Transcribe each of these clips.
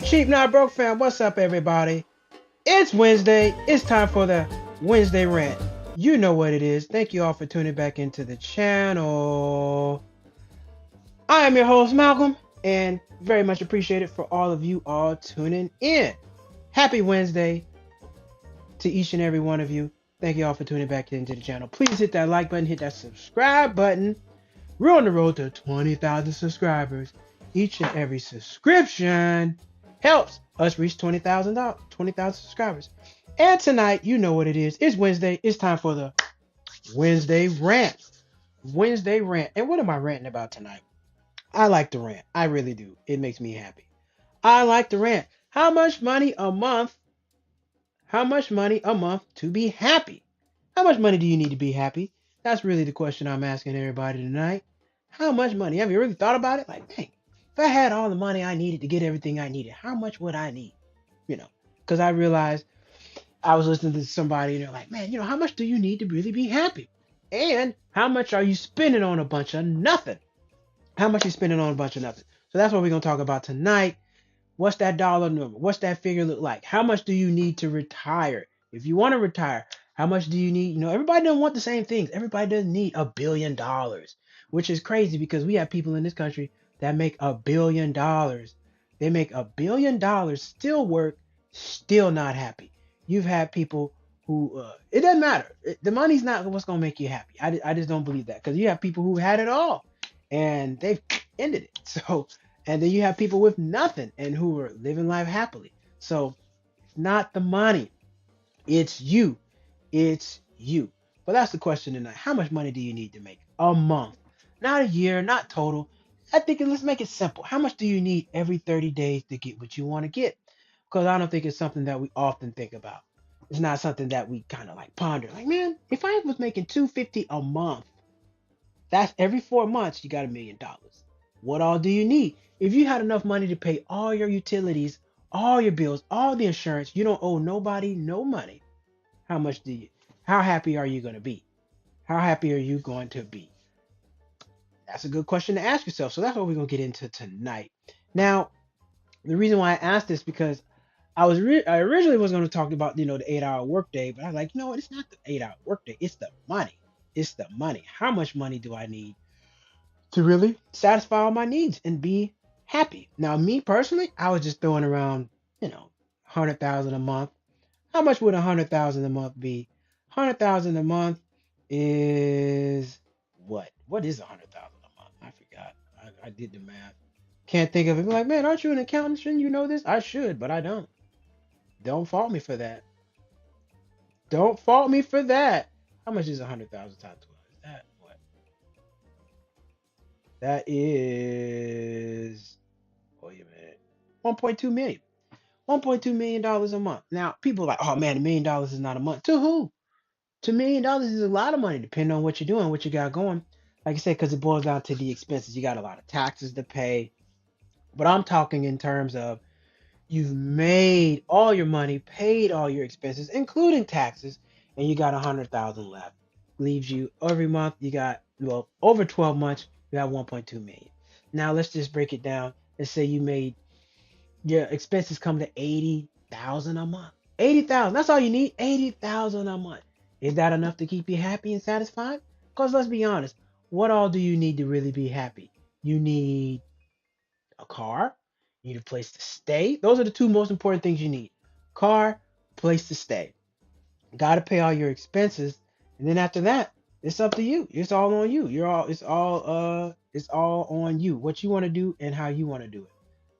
Cheap Not Broke fam, what's up, everybody? It's Wednesday. It's time for the Wednesday rant. You know what it is. Thank you all for tuning back into the channel. I am your host, Malcolm, and very much appreciated for all of you all tuning in. Happy Wednesday to each and every one of you. Thank you all for tuning back into the channel. Please hit that like button, hit that subscribe button. We're on the road to 20,000 subscribers. Each and every subscription helps us reach 20,000 subscribers. And tonight, you know what it is. It's Wednesday. It's time for the Wednesday rant. Wednesday rant. And what am I ranting about tonight? I like to rant. I really do. It makes me happy. I like to rant. How much money a month? How much money a month to be happy? How much money do you need to be happy? That's really the question I'm asking everybody tonight. How much money? Have you really thought about it? Like, dang, if I had all the money I needed to get everything I needed, how much would I need? You know, because I realized I was listening to somebody and they're like, man, how much do you need to really be happy? And how much are you spending on a bunch of nothing? How much you spending on a bunch of nothing? So that's what we're going to talk about tonight. What's that dollar number? What's that figure look like? How much do you need to retire? If you want to retire, how much do you need? Everybody doesn't want the same things. Everybody doesn't need $1 billion, which is crazy because we have people in this country that make $1 billion. They make $1 billion, still work, still not happy. You've had people who, it doesn't matter. The money's not what's going to make you happy. I just don't believe that because you have people who had it all and they've ended it. So, and then you have people with nothing and who are living life happily. So it's not the money. It's you. It's you. But that's the question tonight. How much money do you need to make a month? Not a year, not total. I think let's make it simple. How much do you need every 30 days to get what you want to get? Because I don't think it's something that we often think about. It's not something that we kind of like ponder. Like, man, if I was making 250 a month, that's every 4 months, you got $1 million. What all do you need? If you had enough money to pay all your utilities, all your bills, all the insurance, you don't owe nobody no money. How much do you, how happy are you going to be? How happy are you going to be? That's a good question to ask yourself. So that's what we're going to get into tonight. Now, the reason why I asked this because I originally was going to talk about, the 8-hour workday, but I was like, you know what? It's not the 8-hour workday. It's the money. It's the money. How much money do I need to really satisfy all my needs and be happy? Now, me personally, I was just throwing around, 100,000 a month. How much would 100,000 a month be? 100,000 a month is what? What is 100,000 a month? I forgot. I did the math. Can't think of it. Be like, man, aren't you an accountant? Shouldn't you know this? I should, but I don't. Don't fault me for that. Don't fault me for that. How much is 100,000 times 12? Is that what? That is. Wait a minute. 1.2 million. $1.2 million a month. Now, people are like, oh man, $1 million is not a month. To who? $2 million is a lot of money, depending on what you're doing, what you got going. Like I said, because it boils down to the expenses. You got a lot of taxes to pay. But I'm talking in terms of you've made all your money, paid all your expenses, including taxes, and you got 100,000 left. Leaves you every month. You got over 12 months. You got 1.2 million. Now let's just break it down. Let's say you made your expenses come to 80,000 a month. 80,000. That's all you need. 80,000 a month. Is that enough to keep you happy and satisfied? Because let's be honest. What all do you need to really be happy? You need a car. You need a place to stay. Those are the two most important things you need. Car, place to stay. Got to pay all your expenses, and then after that, it's up to you. It's all on you. It's all on you. What you want to do and how you want to do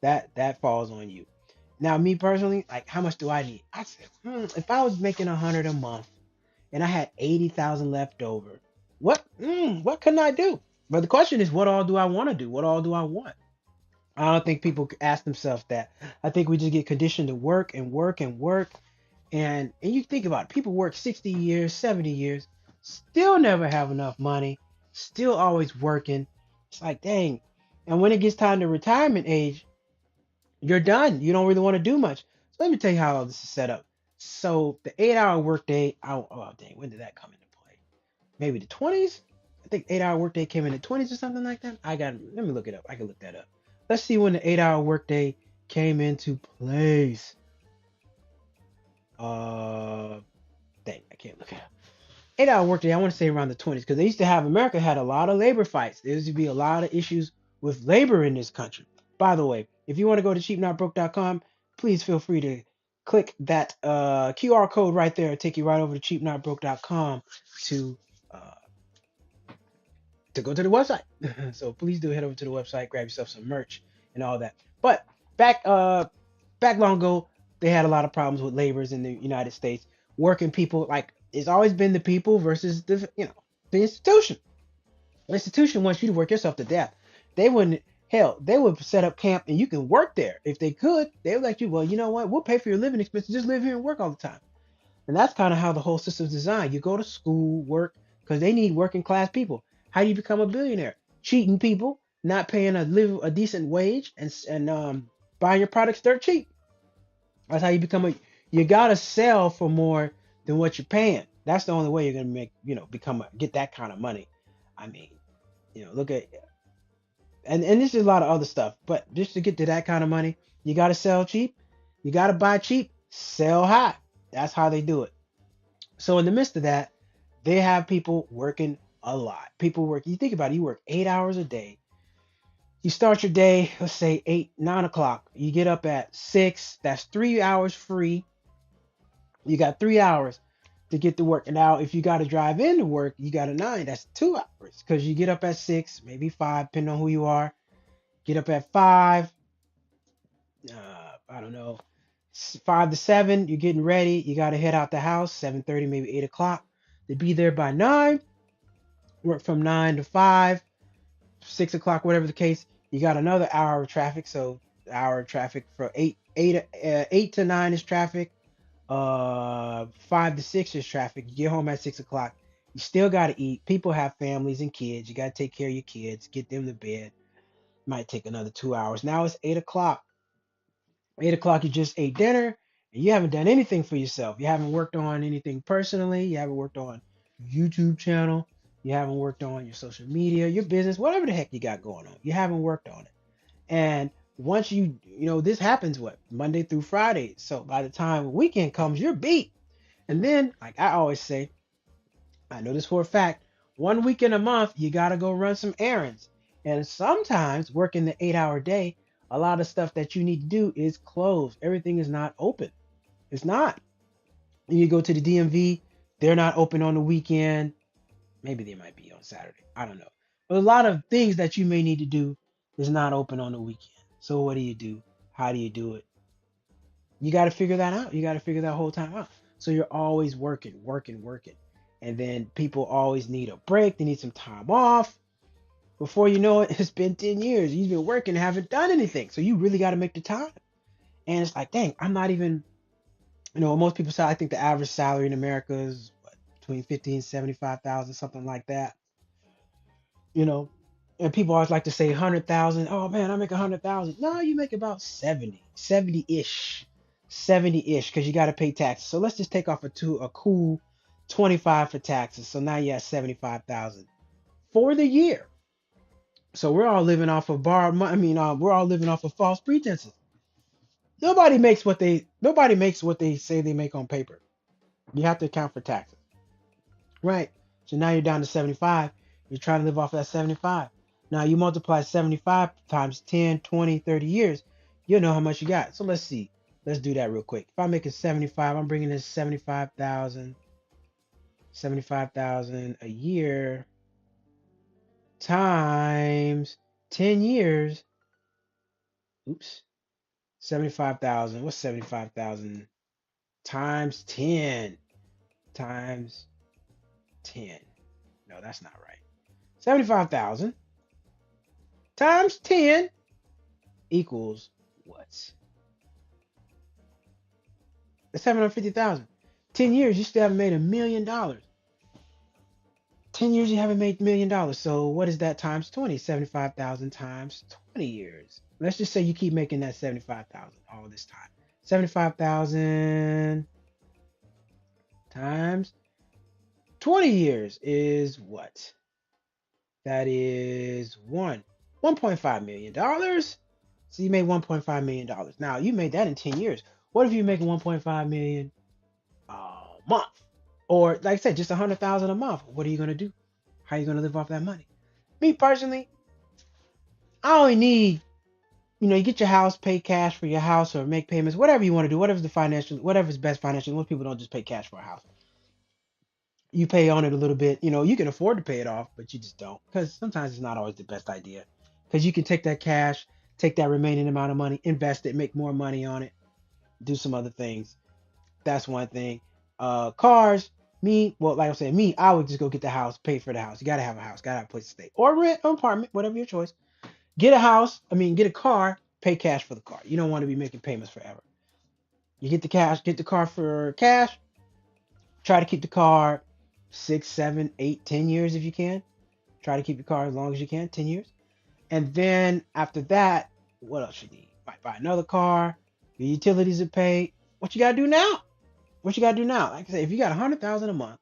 it. That falls on you. Now, me personally, like, how much do I need? I said, if I was making 100 a month and I had 80,000 left over, what can I do? But the question is, what all do I want to do? What all do I want? I don't think people ask themselves that. I think we just get conditioned to work and work and work. And you think about it, people work 60 years, 70 years, still never have enough money, still always working. It's like, dang. And when it gets time to retirement age, you're done. You don't really want to do much. So let me tell you how this is set up. So the 8-hour workday, oh dang, when did that come into play? Maybe the 20s? I think 8-hour workday came in the 20s or something like that. Let me look it up. I can look that up. Let's see when the 8-hour workday came into place. Uh, Dang, I can't look at it. 8-hour workday. I want to say around the 20s because they used to have America had a lot of labor fights. There used to be a lot of issues with labor in this country. By the way, if you want to go to cheapnotbroke.com, please feel free to click that QR code right there and take you right over to cheapnotbroke.com to uh, to go to the website. So please do head over to the website, grab yourself some merch and all that. But back back long ago, they had a lot of problems with laborers in the United States. Working people, like it's always been the people versus the institution. The institution wants you to work yourself to death. They wouldn't hell, they would set up camp and you can work there. If they could, they would let you, well, you know what, we'll pay for your living expenses, just live here and work all the time. And that's kind of how the whole system's designed. You go to school, work, because they need working class people. How do you become a billionaire? Cheating people, not paying a decent wage, and buying your products dirt cheap. That's how you become a. You gotta sell for more than what you're paying. That's the only way you're gonna make get that kind of money. I mean, look at and this is a lot of other stuff, but just to get to that kind of money, you gotta sell cheap, you gotta buy cheap, sell high. That's how they do it. So in the midst of that, they have people working a lot. People work. You think about it. You work 8 hours a day. You start your day, let's say 8, 9 o'clock. You get up at 6. That's 3 hours free. You got 3 hours to get to work. And now, if you got to drive into work, you got a 9. That's 2 hours because you get up at 6, maybe 5, depending on who you are. Get up at 5. I don't know, 5 to 7. You're getting ready. You got to head out the house. 7:30, maybe 8 o'clock. To be there by 9. Work from 9 to 5, 6 o'clock, whatever the case. You got another hour of traffic. So hour of traffic for 8 to 9 is traffic. 5 to 6 is traffic. You get home at 6 o'clock. You still got to eat. People have families and kids. You got to take care of your kids, get them to bed. Might take another 2 hours. Now it's 8 o'clock. 8 o'clock, you just ate dinner and you haven't done anything for yourself. You haven't worked on anything personally. You haven't worked on YouTube channel. You haven't worked on your social media, your business, whatever the heck you got going on. You haven't worked on it. And once this happens what? Monday through Friday. So by the time the weekend comes, you're beat. And then, like I always say, I know this for a fact, one weekend a month, you got to go run some errands. And sometimes working the 8-hour day, a lot of stuff that you need to do is closed. Everything is not open. It's not. You go to the DMV, they're not open on the weekend. Maybe they might be on Saturday. I don't know. But a lot of things that you may need to do is not open on the weekend. So what do you do? How do you do it? You got to figure that out. You got to figure that whole time out. So you're always working, working, working. And then people always need a break. They need some time off. Before you know it, it's been 10 years. You've been working, haven't done anything. So you really got to make the time. And it's like, dang, I'm not even, most people say, I think the average salary in America is what, between 50 and 75,000, something like that. You know, and people always like to say 100,000. Oh man, I make 100,000. No, you make about 70-ish, 70-ish, because you got to pay taxes. So let's just take off a cool 25 for taxes. So now you have 75,000 for the year. So we're all living off of borrowed money. I mean, we're all living off of false pretenses. Nobody makes what they say they make on paper. You have to account for taxes, right? So now you're down to 75. You're trying to live off that 75. Now you multiply 75 times 10, 20, 30 years, you'll know how much you got. So let's see. Let's do that real quick. If I make it 75, I'm bringing in 75,000 a year times 10 years. Oops. 75,000. What's 75,000 times 10? Times 10. No, that's not right. 75,000 times 10 equals what? That's 750,000. 10 years, you still haven't made $1 million. 10 years, you haven't made $1 million. So what is that times 20? 75,000 times 20 years. Let's just say you keep making that 75,000 all this time. 75,000 times 20 years is what? That is $1.5 million. So you made $1.5 million. Now you made that in 10 years. What if you make 1.5 million a month? Or like I said, just 100,000 a month. What are you gonna do? How are you gonna live off that money? Me personally, I only need, you get your house, pay cash for your house or make payments, whatever you want to do, whatever's best financially. Most people don't just pay cash for a house. You pay on it a little bit. You can afford to pay it off, but you just don't because sometimes it's not always the best idea. Because you can take that cash, take that remaining amount of money, invest it, make more money on it, do some other things. That's one thing. Cars, well, like I said, I would just go get the house, pay for the house. You gotta have a house, gotta have a place to stay, or rent an apartment, whatever your choice. Get a house, get a car, pay cash for the car. You don't want to be making payments forever. You get the car for cash. Try to keep the car 6, 7, 8, 10 years if you can. Try to keep your car as long as you can, 10 years. And then after that, what else you need? Might buy another car. Your utilities are paid. What you gotta do now? What you gotta do now? Like I said, if you got 100,000 a month,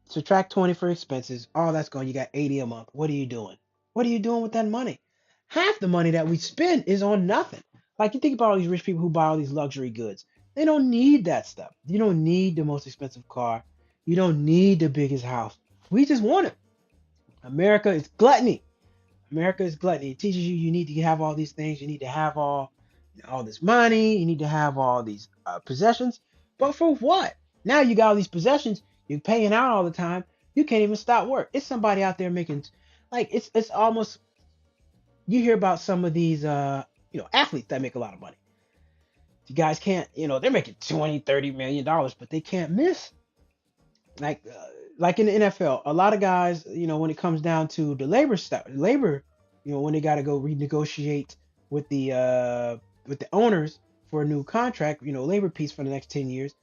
subtract 20 for expenses, all that's gone. You got 80 a month. What are you doing? What are you doing with that money? Half the money that we spend is on nothing. Like you think about all these rich people who buy all these luxury goods. They don't need that stuff. You don't need the most expensive car. You don't need the biggest house. We just want it. America is gluttony. America is gluttony. It teaches you need to have all these things. You need to have all this money. You need to have all these possessions. But for what? Now you got all these possessions. You're paying out all the time. You can't even stop work. It's somebody out there making, like, it's almost, you hear about some of these athletes that make a lot of money. You guys can't, they're making 20, $30 million, but they can't miss. Like like in the NFL, a lot of guys, when it comes down to the labor, when they got to go renegotiate with the owners for a new contract, labor piece for the next 10 years.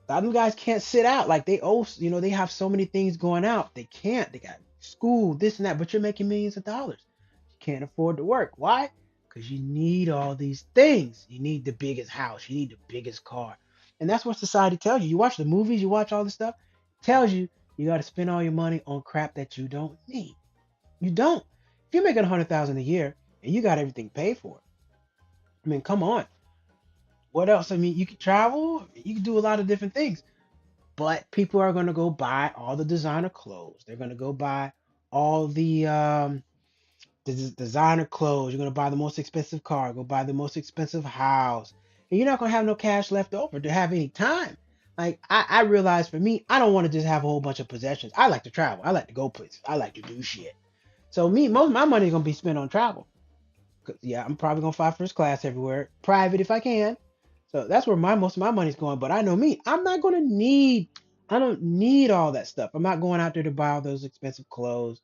A lot of them guys can't sit out. Like they owe, they have so many things going out. They can't. They got school, this and that, but you're making millions of dollars. You can't afford to work. Why? Because you need all these things. You need the biggest house. You need the biggest car. And that's what society tells you. You watch the movies, you watch all this stuff, tells you you got to spend all your money on crap that you don't need. You don't. If you're making 100,000 a year and you got everything paid for, come on. What else? You can travel, you can do a lot of different things, but people are going to go buy all the designer clothes. They're going to go buy all the designer clothes. You're going to buy the most expensive car, go buy the most expensive house. And you're not going to have no cash left over to have any time. Like, I realize for me, I don't want to just have a whole bunch of possessions. I like to travel. I like to go places. I like to do shit. So most of my money is going to be spent on travel. 'Cause, yeah, I'm probably going to fly first class everywhere. Private if I can. So that's where most of my money's going. But I know me, I don't need all that stuff. I'm not going out there to buy all those expensive clothes.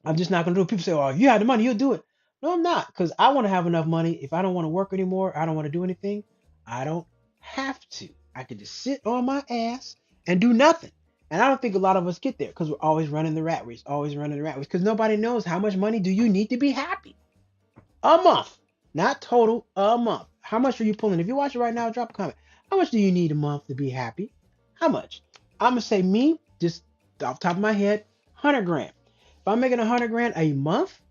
I'm just not gonna do it. People say, "Oh, if you had the money, you'll do it." No, I'm not, because I want to have enough money. If I don't want to work anymore, I don't want to do anything. I don't have to. I can just sit on my ass and do nothing. And I don't think a lot of us get there because we're always running the rat race, always running the rat race. Because nobody knows how much money do you need to be happy a month, not total a month. How much are you pulling? If you watch it right now, drop a comment. How much do you need a month to be happy? How much? I'm gonna say me, just off the top of my head, 100 grand. If I'm making 100 grand a month,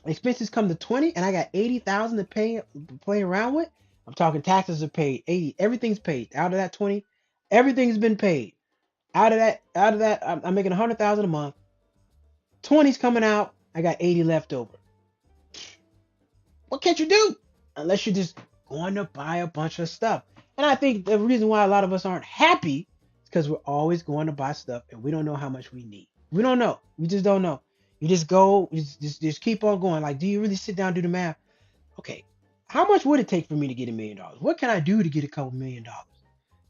expenses come to 20, and I got 80,000 to play around with. I'm talking taxes are paid, 80, everything's paid. Out of that 20, everything's been paid. Out of that, I'm making 100,000 a month. 20's coming out. I got 80 left over. What can't you do? Unless you're just going to buy a bunch of stuff. And I think the reason why a lot of us aren't happy is because we're always going to buy stuff and we don't know how much we need. We don't know. We just don't know. You just go, just keep on going. Like, do you really sit down and do the math? Okay, how much would it take for me to get $1 million? What can I do to get a couple $1 million?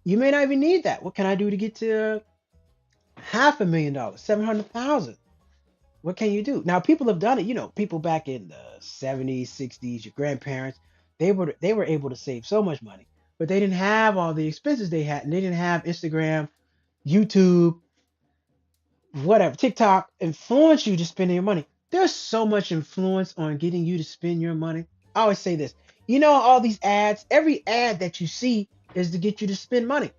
You may not even need that. What can I do to get to $500,000, 700,000? What can you do? Now, people have done it. People back in the 70s, 60s, your grandparents, they were able to save so much money, but they didn't have all the expenses they had, and they didn't have Instagram, YouTube, whatever, TikTok influence you to spending your money. There's so much influence on getting you to spend your money. I always say this. All these ads, every ad that you see is to get you to spend money.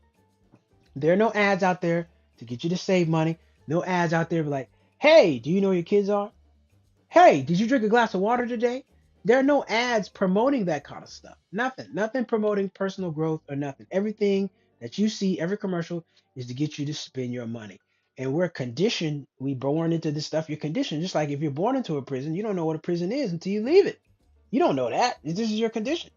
There are no ads out there to get you to save money. No ads out there like, hey, do you know where your kids are? Hey, did you drink a glass of water today? There are no ads promoting that kind of stuff. Nothing promoting personal growth or nothing. Everything that you see, every commercial is to get you to spend your money. And we're conditioned, we born into this stuff. You're conditioned. Just like if you're born into a prison, you don't know what a prison is until you leave it. You don't know that. This is your condition.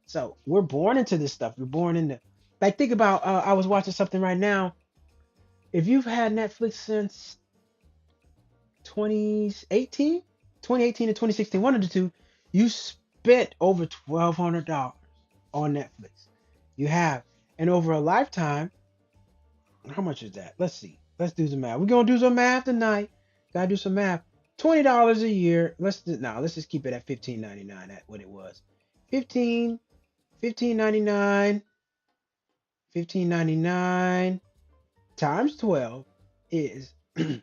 So we're born into this stuff. We're born into, like, think about, I was watching something right now. If you've had Netflix since 2018, 2018 to 2016, one of the two, you spent over $1,200 on Netflix. You have. And over a lifetime, how much is that? Let's see. Let's do some math. We're gonna do some math tonight. Gotta do some math. $20 a year. Let's just keep it at 15.99 at what it was. 15, 15.99, 15.99 times 12 is that's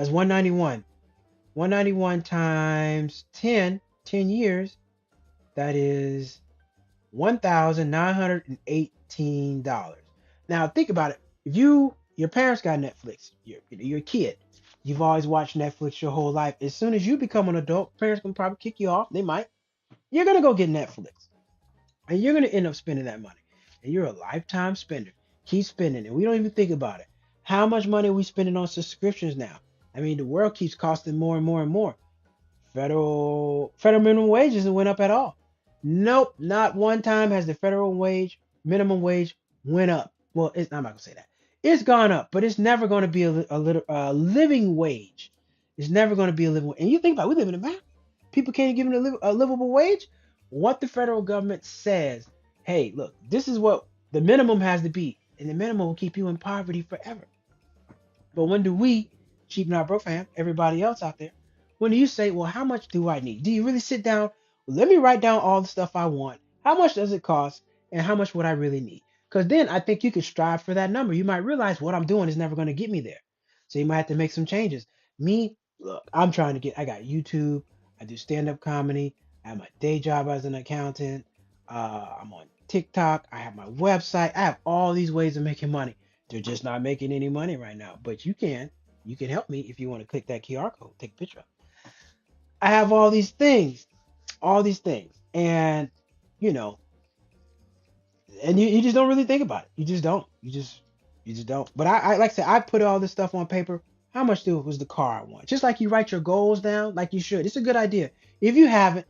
191. 191 times 10 years, that is $1,918. Now think about it. If your parents got Netflix, you're a kid, you've always watched Netflix your whole life. As soon as you become an adult, parents can probably kick you off. They might. You're gonna go get Netflix, and you're gonna end up spending that money. And you're a lifetime spender. Keep spending, and we don't even think about it. How much money are we spending on subscriptions now? I mean, the world keeps costing more and more and more. Federal minimum wage hasn't went up at all. Nope, not one time has the federal minimum wage went up. Well, I'm not gonna say that. It's gone up, but it's never going to be a living wage. It's never going to be a living. And you think about it, we live in America. People can't give them a livable wage. What the federal government says, hey, look, this is what the minimum has to be, and the minimum will keep you in poverty forever. But when do we, Cheap Not Broke fam, everybody else out there, when do you say, well, how much do I need? Do you really sit down? Well, let me write down all the stuff I want. How much does it cost? And how much would I really need? Because then I think you could strive for that number. You might realize what I'm doing is never going to get me there. So you might have to make some changes. Me, look, I got YouTube. I do stand up comedy. I have my day job as an accountant. I'm on TikTok. I have my website. I have all these ways of making money. They're just not making any money right now. But you can. You can help me if you want to click that QR code, take a picture of it. I have all these things. And, you know, and you just don't really think about it. You just don't. You just don't. But I like I said, I put all this stuff on paper. How much was the car I want? Just like you write your goals down, like you should. It's a good idea. If you haven't,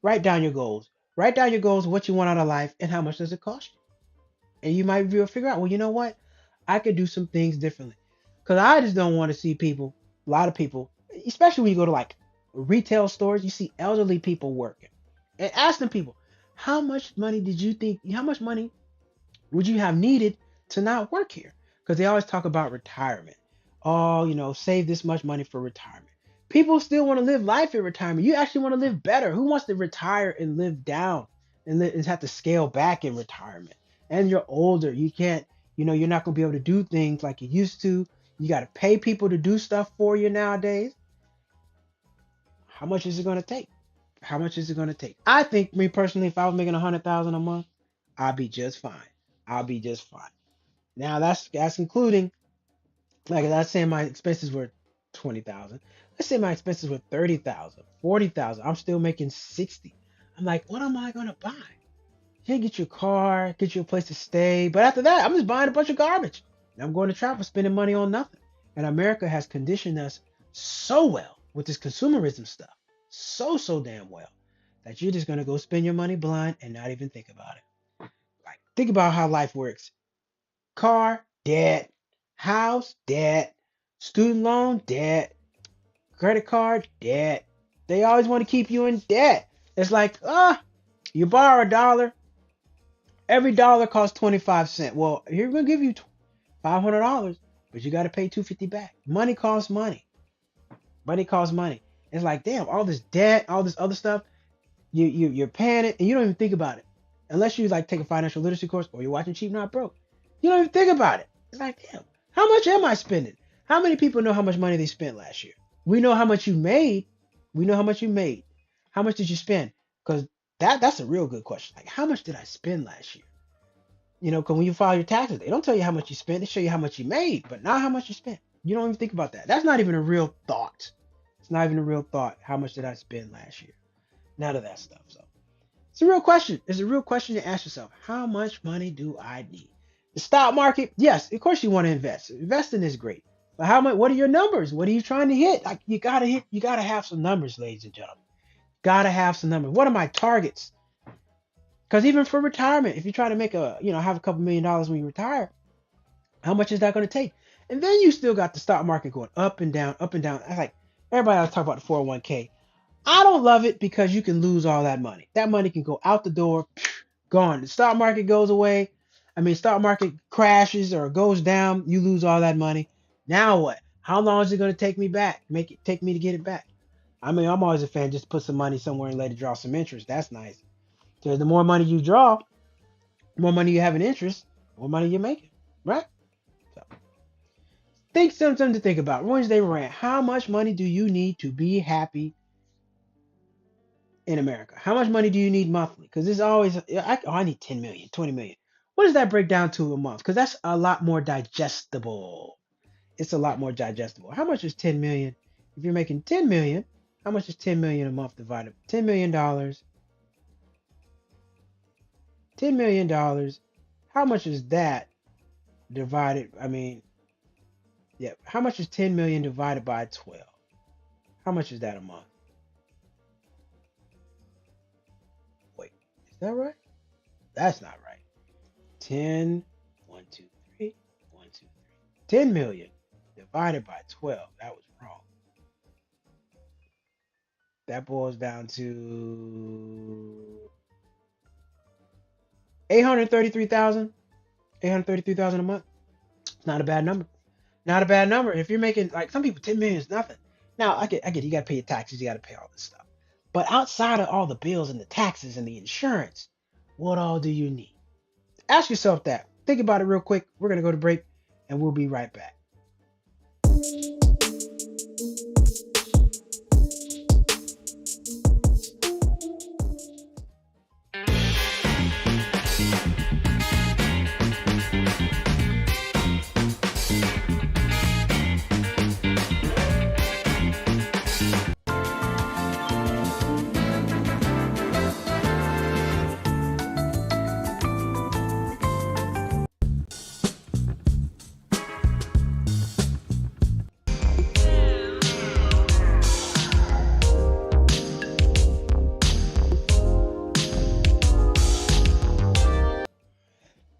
write down your goals. Write down your goals, what you want out of life, and how much does it cost you? And you might be able to figure out, well, you know what? I could do some things differently. Because I just don't want to see people, a lot of people, especially when you go to like retail stores, you see elderly people working. And ask them people, how much money would you have needed to not work here? Because they always talk about retirement. Oh, save this much money for retirement. People still want to live life in retirement. You actually want to live better. Who wants to retire and live down and have to scale back in retirement? And you're older. You can't, you're not going to be able to do things like you used to. You got to pay people to do stuff for you nowadays. How much is it going to take? How much is it going to take? I think, me personally, if I was making 100,000 a month, I'd be just fine. I'll be just fine. Now that's including, like, let's say my expenses were 20,000. Let's say my expenses were 30,000, 40,000. I'm still making 60. I'm like, what am I gonna buy? You can't get your car, get you a place to stay. But after that, I'm just buying a bunch of garbage. And I'm going to travel, spending money on nothing. And America has conditioned us so well with this consumerism stuff, so damn well, that you're just gonna go spend your money blind and not even think about it. Like, think about how life works. Car, debt. House, debt. Student loan, debt. Credit card, debt. They always want to keep you in debt. It's like, you borrow $1. Every dollar costs 25 cents. Well, here we're going to give you $500, but you got to pay 250 back. Money costs money. Money costs money. It's like, damn, all this debt, all this other stuff, you're paying it, and you don't even think about it. Unless you like take a financial literacy course or you're watching Cheap Not Broke. You don't even think about it. It's like, damn, how much am I spending? How many people know how much money they spent last year? We know how much you made. We know how much you made. How much did you spend? Because that's a real good question. Like, how much did I spend last year? Because when you file your taxes, they don't tell you how much you spent. They show you how much you made, but not how much you spent. You don't even think about that. That's not even a real thought. It's not even a real thought. How much did I spend last year? None of that stuff. So it's a real question. It's a real question to ask yourself. How much money do I need? The stock market, yes, of course you want to invest. Investing is great. But how much, what are your numbers? What are you trying to hit? Like you gotta have some numbers, ladies and gentlemen. Gotta have some numbers. What are my targets? Because even for retirement, if you try to make have a couple $1,000,000 when you retire, how much is that going to take? And then you still got the stock market going up and down, up and down. I like everybody else talk about the 401k. I don't love it because you can lose all that money. That money can go out the door, gone. The stock market goes away. I mean, stock market crashes or goes down, you lose all that money. Now what? How long is it going to take me back? Take me to get it back? I mean, I'm always a fan. Just put some money somewhere and let it draw some interest. That's nice. Because the more money you draw, the more money you have in interest, the more money you're making, right? So think something to think about. Wednesday rant. How much money do you need to be happy in America? How much money do you need monthly? Because it's always I need 10 million, 20 million. What does that break down to a month? Because that's a lot more digestible. It's a lot more digestible. How much is 10 million? If you're making 10 million, how much is 10 million a month divided? $10 million. $10 million. How much is that divided? I mean, yeah. How much is 10 million divided by 12? How much is that a month? Wait, is that right? That's not right. 10, 1, 2, 3, 1, 2, 3. 10 million divided by 12. That was wrong. That boils down to 833,000. 833,000 a month. It's not a bad number. Not a bad number. If you're making like some people, 10 million is nothing. Now I get you gotta pay your taxes, you gotta pay all this stuff. But outside of all the bills and the taxes and the insurance, what all do you need? Ask yourself that. Think about it real quick. We're gonna go to break and we'll be right back.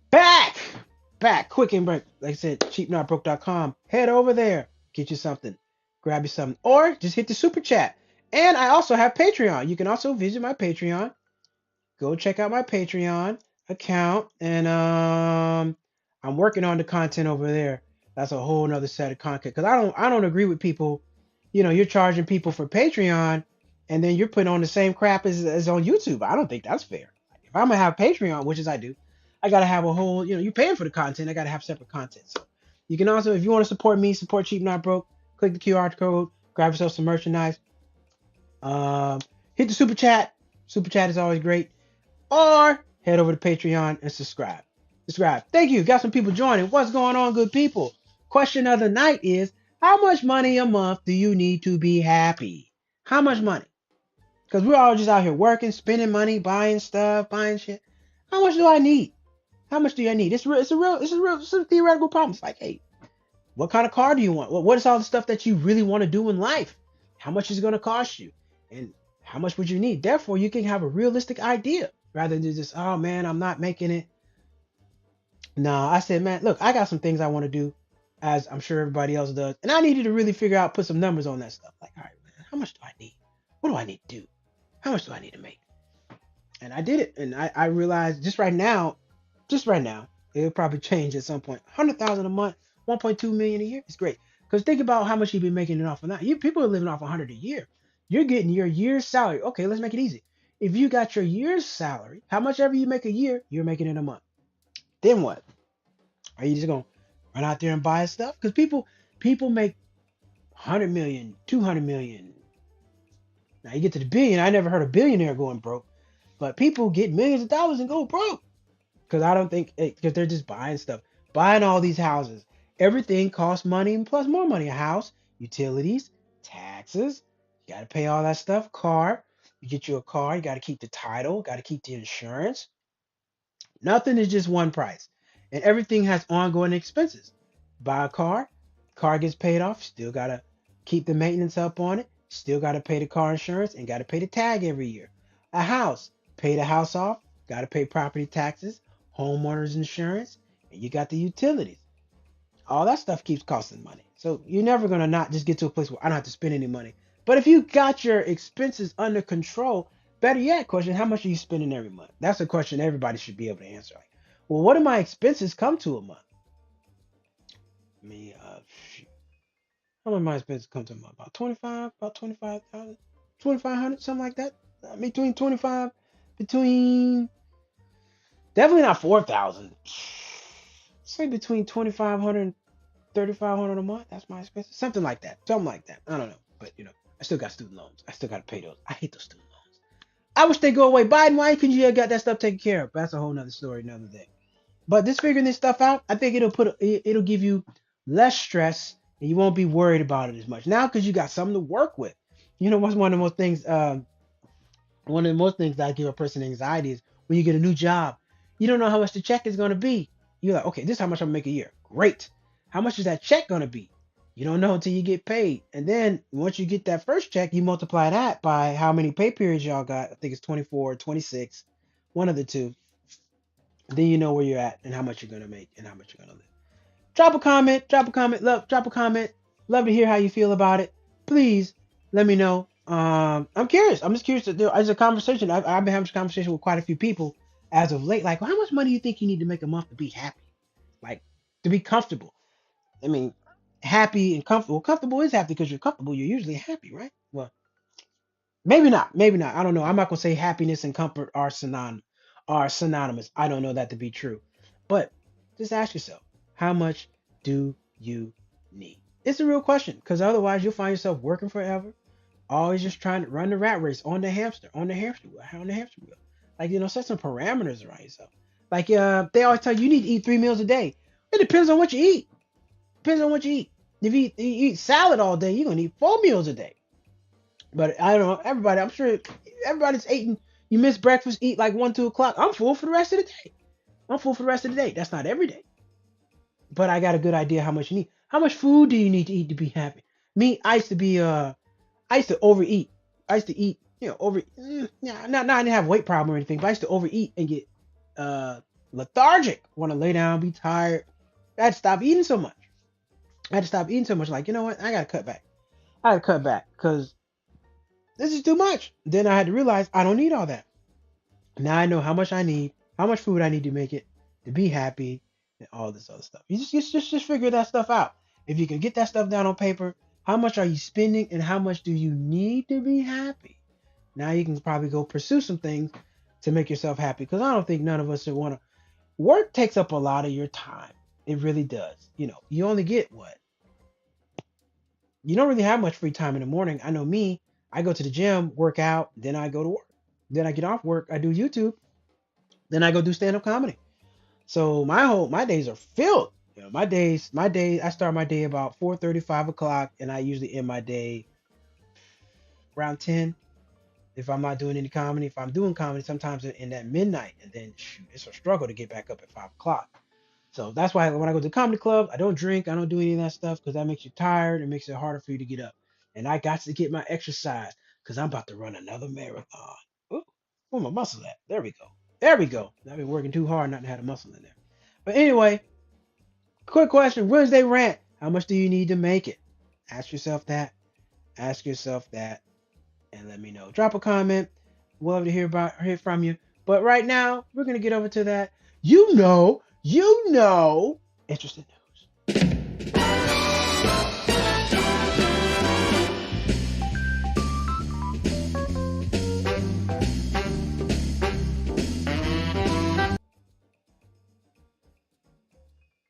Back! Back, quick and break. Like I said, cheapnotbroke.com. Head over there, get you something, grab you something, or just hit the super chat. And I also have Patreon. You can also visit my Patreon. Go check out my Patreon account, and I'm working on the content over there. That's a whole nother set of content because I don't agree with people. You're charging people for Patreon, and then you're putting on the same crap as on YouTube. I don't think that's fair. If I'm gonna have Patreon, which is I do, I gotta have a whole. You're paying for the content. I gotta have separate content. So you can also, if you want to support me, support Cheap Not Broke, click the QR code, grab yourself some merchandise. Um, Hit the super chat. Super chat is always great. Or head over to Patreon and subscribe. Subscribe. Thank you. Got some people joining. What's going on, good people? Question of the night is, how much money a month do you need to be happy? How much money? Because we're all just out here working, spending money, buying stuff, buying shit. How much do I need? How much do I need? It's a theoretical problem. It's like, hey, what kind of car do you want? What is all the stuff that you really want to do in life? How much is it going to cost you? And how much would you need? Therefore, you can have a realistic idea rather than just, oh man, I'm not making it. No, I said, man, look, I got some things I want to do, as I'm sure everybody else does. And I needed to really figure out, put some numbers on that stuff. Like, all right, man, how much do I need? What do I need to do? How much do I need to make? And I did it. And I realized just right now, it'll probably change at some point. 100,000 a month, 1.2 million a year. It's great. Because think about how much you've been making it off of that. People are living off 100 a year. You're getting your year's salary. Okay, let's make it easy. If you got your year's salary, how much ever you make a year, you're making in a month. Then what? Are you just gonna run out there and buy stuff? Because people make 100 million, 200 million. Now you get to the billion. I never heard a billionaire going broke, but people get millions of dollars and go broke. Because I don't think, because they're just buying stuff, buying all these houses. Everything costs money and plus more money. A house, utilities, taxes, Got to pay all that stuff. Car, you get you a car, you got to keep the title, got to keep the insurance. Nothing is just one price. And everything has ongoing expenses. Buy a car, car gets paid off, still got to keep the maintenance up on it, still got to pay the car insurance and got to pay the tag every year. A house, pay the house off, got to pay property taxes, homeowners insurance, and you got the utilities. All that stuff keeps costing money. So you're never going to not just get to a place where I don't have to spend any money. But if you got your expenses under control, better yet, question, how much are you spending every month? That's a question everybody should be able to answer. Like, well, what do my expenses come to a month? I mean, shoot, how much my expenses come to a month? About 25, about 25,000, 2,500, something like that. Between 25, between definitely not 4,000. Say between 2,500 3,500 a month. That's my expenses. Something like that. Something like that. I don't know. But I still got student loans. I still got to pay those. I hate those student loans. I wish they go away. Biden, why couldn't you have got that stuff taken care of? But that's a whole nother story, another day. But just figuring this stuff out, I think it'll give you less stress and you won't be worried about it as much now because you got something to work with. What's one of the most things? One of the most things that give a person anxiety is when you get a new job. You don't know how much the check is going to be. You're like, okay, this is how much I'm gonna make a year. Great. How much is that check going to be? You don't know until you get paid. And then once you get that first check, you multiply that by how many pay periods y'all got. I think it's 24 or 26, one of the two. Then you know where you're at and how much you're going to make and how much you're going to live. Drop a comment, drop a comment. Love to hear how you feel about it. Please let me know. I'm curious. I'm just curious to do as a conversation. I've been having this conversation with quite a few people as of late. Like, well, how much money do you think you need to make a month to be happy? Like, to be comfortable. I mean, happy and comfortable. Comfortable is happy because you're comfortable. You're usually happy, right? Well, maybe not. Maybe not. I don't know. I'm not gonna say happiness and comfort are synonymous. I don't know that to be true. But just ask yourself, how much do you need? It's a real question because otherwise you'll find yourself working forever, always just trying to run the rat race on the hamster wheel, on the hamster wheel. Like set some parameters around yourself. Like they always tell you you need to eat 3 meals a day. It depends on what you eat. Depends on what you eat. If you eat salad all day, you're gonna eat 4 meals a day. But I don't know, everybody, I'm sure everybody's eating. You miss breakfast, eat like 1, 2 o'clock. I'm full for the rest of the day. I'm full for the rest of the day. That's not every day. But I got a good idea how much you need. How much food do you need to eat to be happy? Me, I used to overeat. I used to eat, over yeah, not I didn't have a weight problem or anything, but I used to overeat and get lethargic, want to lay down, be tired. I had to stop eating so much. I had to stop eating so much. Like, you know what? I gotta cut back. I gotta cut back because this is too much. Then I had to realize I don't need all that. Now I know how much I need, how much food I need to make it to be happy, and all this other stuff. You just figure that stuff out. If you can get that stuff down on paper, how much are you spending and how much do you need to be happy? Now you can probably go pursue some things to make yourself happy. Because I don't think none of us would want to. Work takes up a lot of your time. It really does. You only get what? You don't really have much free time in the morning. I know me. I go to the gym, work out, then I go to work. Then I get off work, I do YouTube, then I go do stand-up comedy. So my days are filled. My day, I start my day about 4:30, 5 o'clock, and I usually end my day around 10. If I'm not doing any comedy, if I'm doing comedy, sometimes in that midnight, and then shoot, it's a struggle to get back up at 5 o'clock. So that's why when I go to the comedy club, I don't drink, I don't do any of that stuff because that makes you tired. It makes it harder for you to get up. And I got to get my exercise because I'm about to run another marathon. Ooh, where my muscle at? There we go. There we go. I've been working too hard not to have a muscle in there. But anyway, quick question. Wednesday rant. How much do you need to make it? Ask yourself that. Ask yourself that. And let me know. Drop a comment. We'll love to hear from you. But right now, we're gonna get over to that. Interesting news.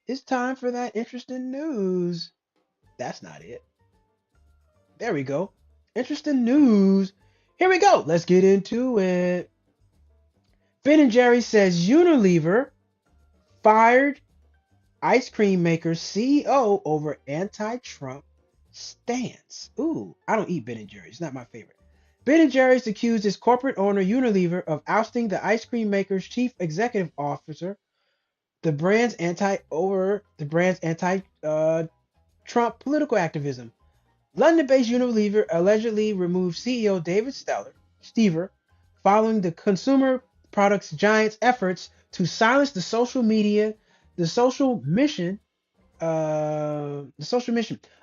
It's time for that interesting news. That's not it. There we go. Interesting news. Here we go. Let's get into it. Ben and Jerry says Unilever fired ice cream maker CEO over anti-Trump stance. Ooh, I don't eat Ben and Jerry's. It's not my favorite. Ben and Jerry's accused its corporate owner Unilever of ousting the ice cream maker's chief executive officer. The brand's anti Trump political activism. London-based Unilever allegedly removed CEO David Stever following the consumer products giant's efforts to silence the social mission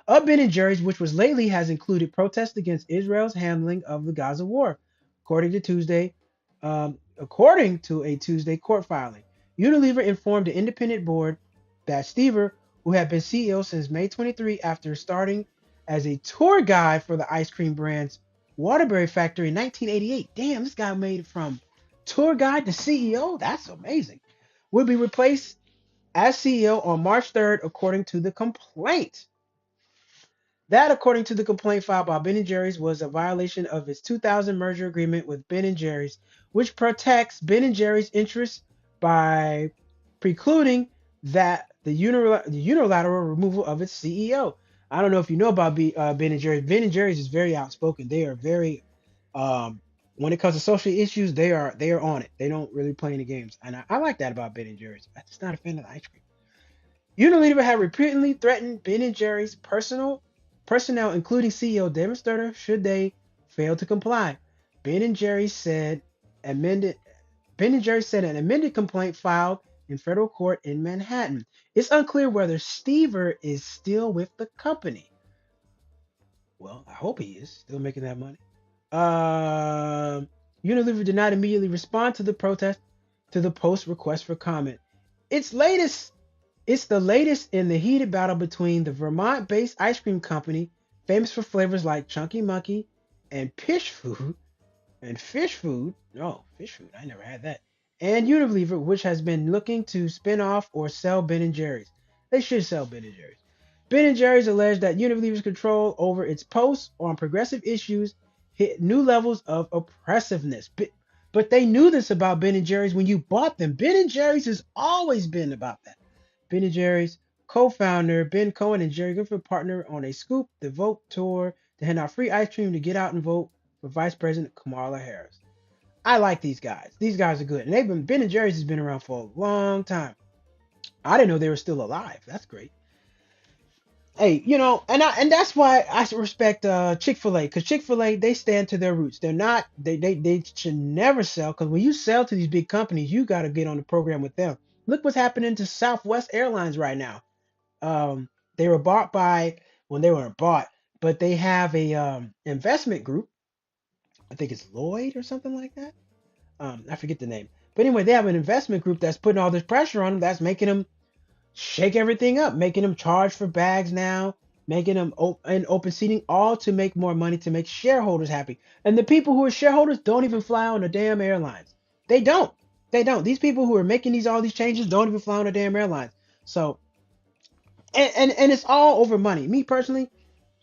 of Ben and Jerry's, which was lately has included protests against Israel's handling of the Gaza war, according to a Tuesday court filing. Unilever informed the independent board that Stever, who had been CEO since May 23 after starting as a tour guide for the ice cream brand's Waterbury factory in 1988. Damn, this guy made it from tour guide to CEO. That's amazing. Will be replaced as CEO on March 3rd, according to the complaint. That, according to the complaint filed by Ben& Jerry's, was a violation of its 2000 merger agreement with Ben& Jerry's, which protects Ben& Jerry's interests by precluding the unilateral removal of its CEO. I don't know if you know about Ben& Jerry's. Ben& Jerry's is very outspoken. They are very, when it comes to social issues, they are on it. They don't really play any games, and I like that about Ben& Jerry's. I'm just not a fan of the ice cream. Unilever had repeatedly threatened Ben& Jerry's personnel, including CEO David Sturter, should they fail to comply. Ben& Jerry's said amended Ben& Jerry's said an amended complaint filed in federal court in Manhattan. It's unclear whether Stever is still with the company. Well, I hope he is still making that money. Unilever did not immediately respond to the protest to the Post request for comment. It's the latest in the heated battle between the Vermont-based ice cream company, famous for flavors like Chunky Monkey and Fish Food. Oh, Fish Food. I never had that. And Unilever, which has been looking to spin off or sell Ben& Jerry's. They should sell Ben& Jerry's. Ben& Jerry's alleged that Unilever's control over its posts on progressive issues hit new levels of oppressiveness. But they knew this about Ben& Jerry's when you bought them. Ben& Jerry's has always been about that. Ben& Jerry's co-founder Ben Cohen and Jerry Griffin partnered on a Scoop the Vote tour to hand out free ice cream to get out and vote for Vice President Kamala Harris. I like these guys. These guys are good, and Ben& Jerry's has been around for a long time. I didn't know they were still alive. That's great. Hey, and that's why I respect Chick-fil-A, because Chick-fil-A, they stand to their roots. They should never sell, because when you sell to these big companies, you got to get on the program with them. Look what's happening to Southwest Airlines right now. They were bought by, well, they weren't bought, but they have a investment group. I think it's Lloyd or something like that. I forget the name. But anyway, they have an investment group that's putting all this pressure on them, that's making them shake everything up, making them charge for bags now, making them open seating, all to make more money, to make shareholders happy. And the people who are shareholders don't even fly on the damn airlines. They don't. They don't. These people who are making all these changes don't even fly on the damn airlines. So, and it's all over money. Me personally,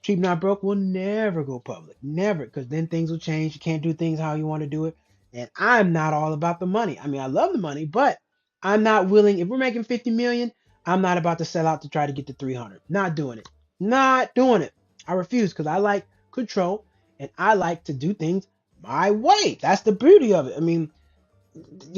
Cheap Not Broke will never go public. Never, because then things will change. You can't do things how you want to do it. And I'm not all about the money. I mean, I love the money, but I'm not willing. If we're making 50 million, I'm not about to sell out to try to get to 300. Not doing it. Not doing it. I refuse, because I like control and I like to do things my way. That's the beauty of it. I mean,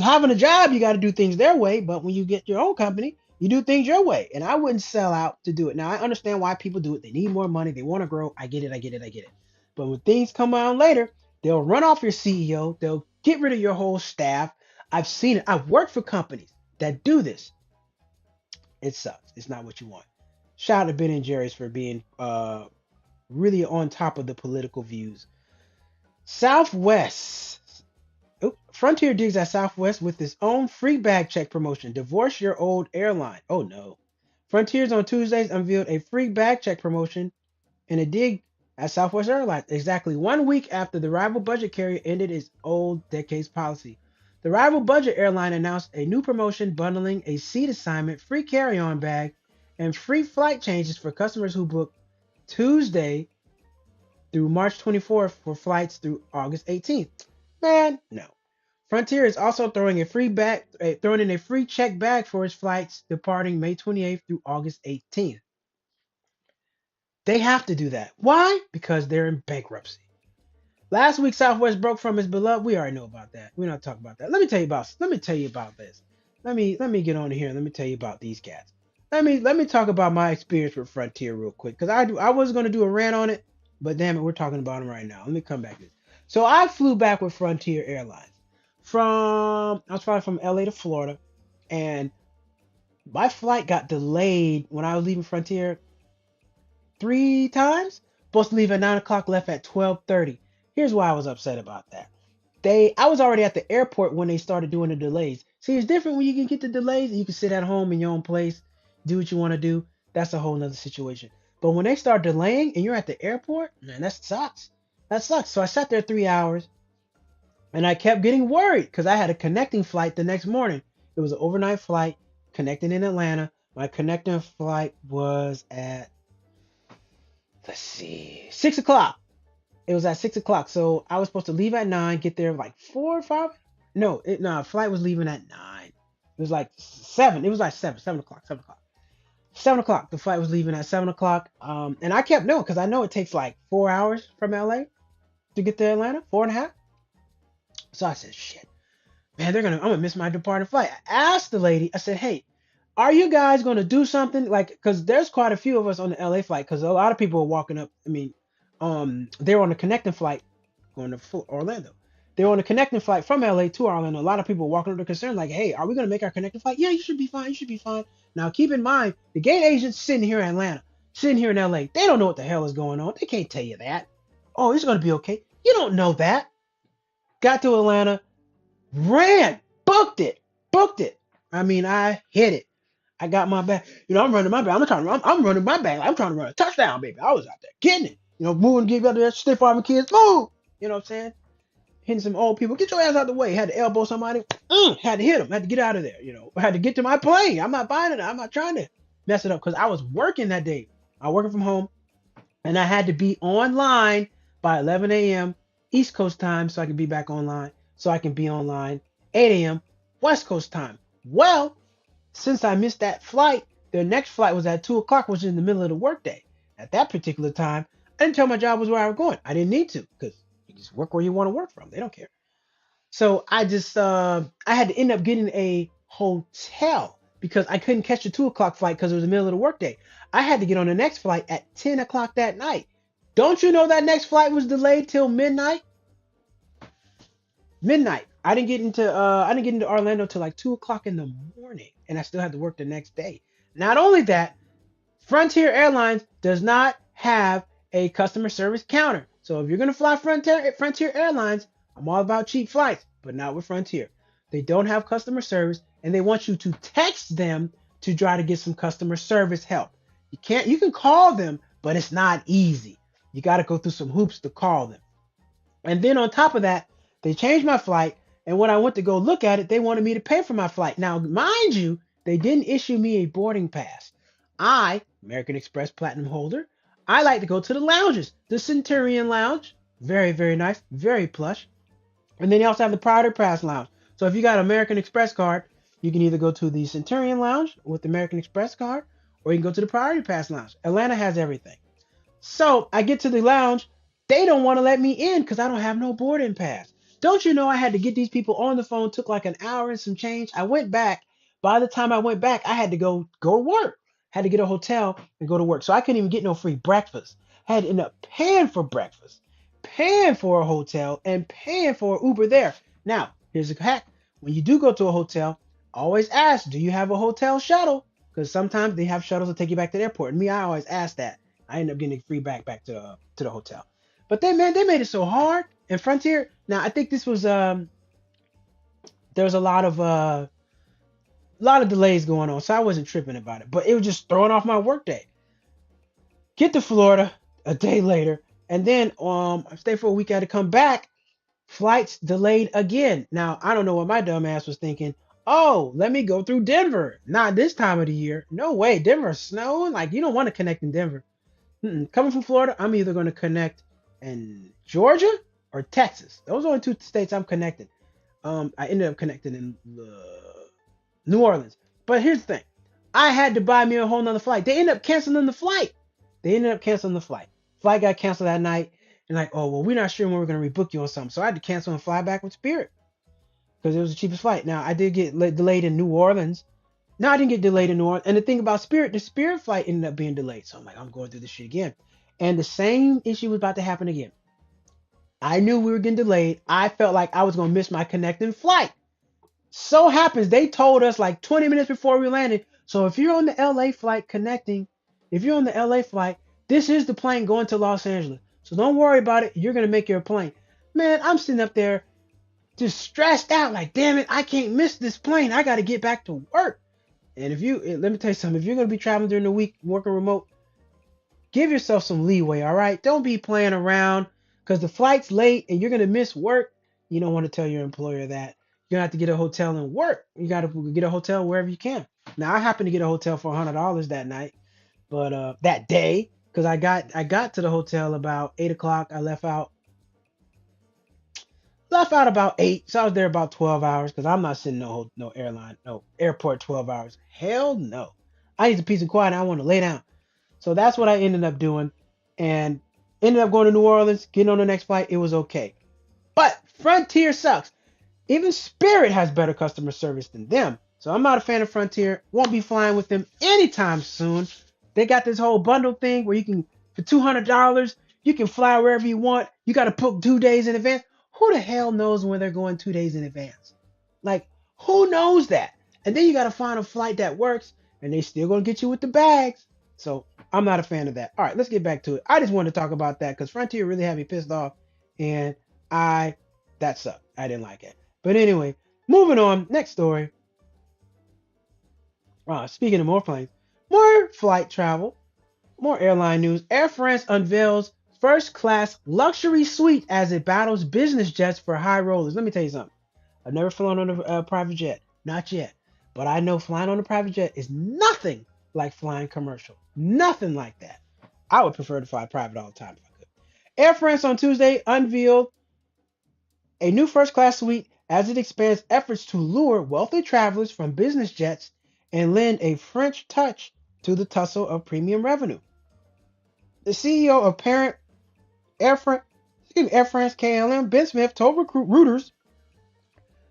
having a job, you got to do things their way, but when you get your own company, you do things your way. And I wouldn't sell out to do it. Now, I understand why people do it. They need more money. They want to grow. I get it. I get it. I get it. But when things come around later, they'll run off your CEO. They'll get rid of your whole staff. I've seen it. I've worked for companies that do this. It sucks. It's not what you want. Shout out to Ben and Jerry's for being really on top of the political views. Southwest. Frontier digs at Southwest with its own free bag check promotion. Divorce your old airline. Oh no. Frontiers on Tuesdays unveiled a free bag check promotion in a dig at Southwest Airlines, exactly 1 week after the rival budget carrier ended its old decades policy. The rival budget airline announced a new promotion bundling a seat assignment, free carry-on bag, and free flight changes for customers who book Tuesday through March 24th for flights through August 18th. Man, no. Frontier is also throwing in a free check bag for its flights departing May 28th through August 18th. They have to do that. Why? Because they're in bankruptcy. Last week, Southwest broke from his beloved. We already know about that. We're not talking about that. Let me tell you about this. Let me get on here and let me tell you about these cats. Let me talk about my experience with Frontier real quick because I was gonna do a rant on it, but damn it, we're talking about them right now. Let me come back to this. So I flew back with Frontier Airlines from I was flying from LA to Florida, and my flight got delayed when I was leaving Frontier 3 times. Supposed to leave at 9 o'clock, left at 12:30. Here's why I was upset about that. I was already at the airport when they started doing the delays. See, it's different when you can get the delays and you can sit at home in your own place, do what you want to do. That's a whole nother situation. But when they start delaying and you're at the airport, man, that sucks. That sucks. So I sat there 3 hours and I kept getting worried because I had a connecting flight the next morning. It was an overnight flight connecting in Atlanta. My connecting flight was at, let's see, 6 o'clock. It was at 6 o'clock. So I was supposed to leave at 9, get there like 4 or 5. No, flight was leaving at 9. It was like 7. It was like 7 o'clock, 7 o'clock. 7 o'clock. The flight was leaving at 7 o'clock. And I kept knowing because I know it takes like 4 hours from LA to get to Atlanta, 4.5. So I said, shit, man, I'm gonna miss my departing flight. I asked the lady, I said, hey, are you guys gonna do something? Like, because there's quite a few of us on the LA flight, because a lot of people are walking up. I mean, they were on the connecting flight going to Orlando. They were on a connecting flight from LA to Orlando. A lot of people walking up to concern, like, hey, are we gonna make our connecting flight? Yeah, you should be fine. You should be fine. Now keep in mind, the gate agents sitting here in Atlanta, sitting here in LA, they don't know what the hell is going on. They can't tell you that. Oh, it's gonna be okay. You don't know that. Got to Atlanta, ran, booked it. I mean, I hit it. I got my bag. I'm running my bag. I'm running my bag. I'm trying to run a touchdown, baby. I was out there getting it. Moving, get out there, stiff arming kids, move. You know what I'm saying? Hitting some old people. Get your ass out the way. Had to elbow somebody. Had to hit them. Had to get out of there. I had to get to my plane. I'm not buying it. I'm not trying to mess it up because I was working that day. I was working from home, and I had to be online by 11 a.m. East Coast time so I could be back online. So I can be online 8 a.m. West Coast time. Well, since I missed that flight, the next flight was at 2 o'clock, which was in the middle of the workday. At that particular time, I didn't tell my job was where I was going. I didn't need to because you just work where you want to work from. They don't care. So I had to end up getting a hotel because I couldn't catch the 2 o'clock flight because it was the middle of the workday. I had to get on the next flight at 10 o'clock that night. Don't you know that next flight was delayed till midnight? Midnight. I didn't get into Orlando till like 2 o'clock in the morning, and I still had to work the next day. Not only that, Frontier Airlines does not have a customer service counter. So if you're gonna fly Frontier Airlines, I'm all about cheap flights, but not with Frontier. They don't have customer service, and they want you to text them to try to get some customer service help. You can call them, but it's not easy. You got to go through some hoops to call them. And then on top of that, they changed my flight, and when I went to go look at it, they wanted me to pay for my flight. Now, mind you, they didn't issue me a boarding pass. I, American Express Platinum holder, I like to go to the lounges. The Centurion Lounge, very, very nice, very plush. And then they also have the Priority Pass Lounge. So if you got an American Express card, you can either go to the Centurion Lounge with the American Express card, or you can go to the Priority Pass Lounge. Atlanta has everything. So I get to the lounge. They don't want to let me in because I don't have no boarding pass. Don't you know I had to get these people on the phone? Took like an hour and some change. I went back. By the time I went back, I had to go to work. Had to get a hotel and go to work. So I couldn't even get no free breakfast. I had to end up paying for breakfast, paying for a hotel, and paying for an Uber there. Now, here's a hack. When you do go to a hotel, always ask, do you have a hotel shuttle? Because sometimes they have shuttles that take you back to the airport. And me, I always ask that. I end up getting free back to the hotel. But they made it so hard. And Frontier, now I think this was there was a lot of delays going on, so I wasn't tripping about it. But it was just throwing off my workday. Get to Florida a day later, and then I stayed for a week. I had to come back. Flights delayed again. Now I don't know what my dumb ass was thinking. Oh, let me go through Denver. Not this time of the year. No way. Denver's snowing. Like, you don't want to connect in Denver. Coming from Florida, I'm either going to connect in Georgia or Texas. Those are the two states I'm connecting. I ended up connecting in New Orleans. But here's the thing. I had to buy me a whole nother flight. They ended up canceling the flight. They ended up canceling the flight. Flight got canceled that night, and like, oh well, we're not sure when we're gonna rebook you on something. So I had to cancel and fly back with Spirit because it was the cheapest flight. Now I did get delayed in New Orleans. No, I didn't get delayed in New Orleans. And the thing about Spirit, the Spirit flight ended up being delayed. So I'm like, I'm going through this shit again. And the same issue was about to happen again. I knew we were getting delayed. I felt like I was gonna miss my connecting flight. So happens they told us like 20 minutes before we landed. So if you're on the LA flight connecting, if you're on the LA flight, this is the plane going to Los Angeles. So don't worry about it. You're gonna make your plane. Man, I'm sitting up there just stressed out, like, damn it, I can't miss this plane. I gotta get back to work. And let me tell you something, if you're gonna be traveling during the week, working remote, give yourself some leeway, all right? Don't be playing around because the flight's late and you're gonna miss work. You don't want to tell your employer that. You're gonna have to get a hotel and work. You gotta get a hotel wherever you can. Now I happened to get a hotel for $100 that night, but that day, because I got to the hotel about 8 o'clock. I left out about 8, so I was there about 12 hours because I'm not sitting no airline, no airport 12 hours. Hell no. I need a piece of quiet. I want to lay down. So that's what I ended up doing, and ended up going to New Orleans, getting on the next flight. It was okay, but Frontier sucks. Even Spirit has better customer service than them. So I'm not a fan of Frontier. Won't be flying with them anytime soon. They got this whole bundle thing where you can, for $200, you can fly wherever you want. You got to book 2 days in advance. Who the hell knows when they're going 2 days in advance? Like, who knows that? And then you got to find a flight that works, and they still gonna get you with the bags. So I'm not a fan of that. All right, let's get back to it. I just wanted to talk about that because Frontier really had me pissed off, and I that sucked. I didn't like it. But anyway, moving on. Next story. Speaking of more planes, more flight travel, more airline news. Air France unveils first class luxury suite as it battles business jets for high rollers. Let me tell you something. I've never flown on a private jet, not yet. But I know flying on a private jet is nothing like flying commercial. Nothing like that. I would prefer to fly private all the time if I could. Air France on Tuesday unveiled a new first class suite as it expands efforts to lure wealthy travelers from business jets and lend a French touch to the tussle of premium revenue. The CEO of parent Air France, Air France KLM, Ben Smith, told Reuters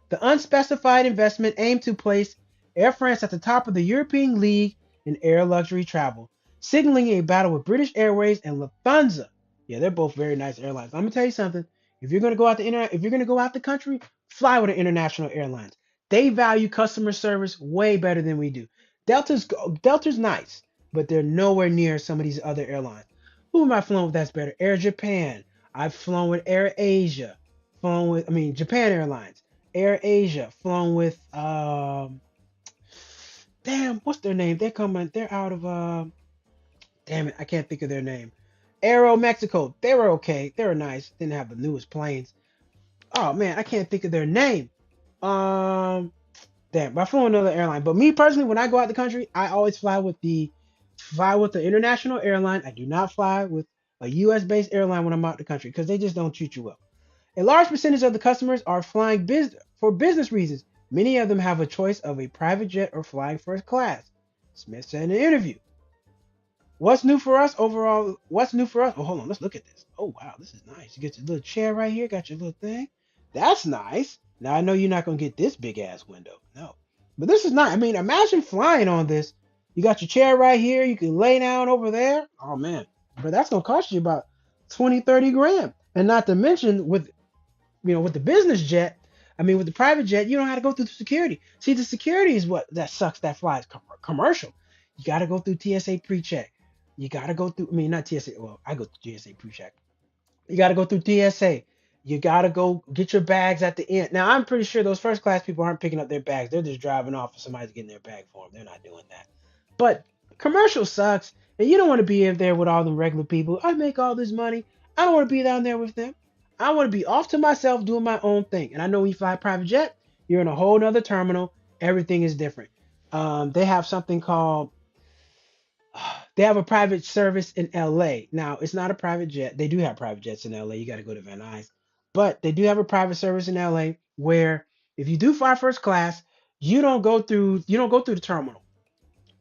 the unspecified investment aimed to place Air France at the top of the European League in air luxury travel, signaling a battle with British Airways and Lufthansa. Yeah, they're both very nice airlines. I'm gonna tell you something. If you're gonna go out if you're gonna go out the country, fly with an international airlines. They value customer service way better than we do. Delta's nice, but they're nowhere near some of these other airlines. Who am I flown with that's better? Air Japan. I've flown with Air Asia. Japan Airlines. Air Asia, flown with damn, what's their name? They're out of damn it, I can't think of their name. Aero Mexico, they were okay. They were nice. Didn't have the newest planes. Oh man, I can't think of their name. Damn, I flew another airline. But me personally, when I go out the country, I always fly with the international airline. I do not fly with a US based airline when I'm out the country because they just don't treat you well. A large percentage of the customers are flying for business reasons. Many of them have a choice of a private jet or flying first class, Smith said in an interview. What's new for us overall? What's new for us? Oh, hold on. Let's look at this. Oh, wow. This is nice. You get your little chair right here. Got your little thing. That's nice. Now, I know you're not going to get this big ass window. No. But this is nice. I mean, imagine flying on this. You got your chair right here. You can lay down over there. Oh, man. But that's going to cost you about 20, 30 grand. And not to mention with the business jet, with the private jet, you don't have to go through the security. See, the security is what that sucks. That flies commercial. You got to go through TSA pre-check. You got to go through, not TSA. Well, I go through TSA pre-check. You got to go through TSA. You got to go get your bags at the end. Now, I'm pretty sure those first class people aren't picking up their bags. They're just driving off and somebody's getting their bag for them. They're not doing that. But commercial sucks. And you don't want to be in there with all the regular people. I make all this money. I don't want to be down there with them. I want to be off to myself doing my own thing. And I know when you fly a private jet, you're in a whole nother terminal. Everything is different. They have something called, they have a private service in LA. Now, it's not a private jet. They do have private jets in LA. You got to go to Van Nuys. But they do have a private service in LA where if you do fly first class, you don't go through the terminal.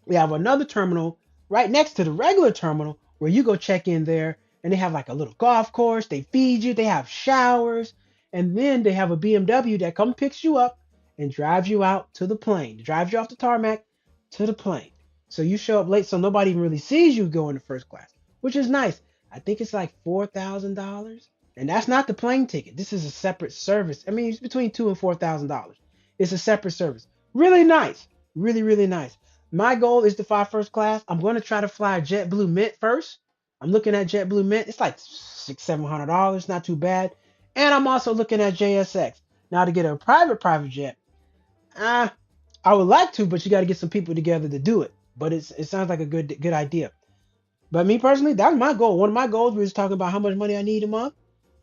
We have another terminal right next to the regular terminal where you go check in there and they have like a little golf course. They feed you. They have showers. And then they have a BMW that comes picks you up and drives you out to the plane. Drives you off the tarmac to the plane. So you show up late so nobody even really sees you go into first class, which is nice. I think it's like $4,000. And that's not the plane ticket. This is a separate service. I mean, it's between $2,000 and $4,000. It's a separate service. Really nice. Really, really nice. My goal is to fly first class. I'm going to try to fly JetBlue Mint first. I'm looking at JetBlue Mint. It's like $600-700. Not too bad. And I'm also looking at JSX. Now to get a private jet, uh, I would like to, but you got to get some people together to do it. But it sounds like a good idea. But me personally, that's my goal. One of my goals was talking about how much money I need a month.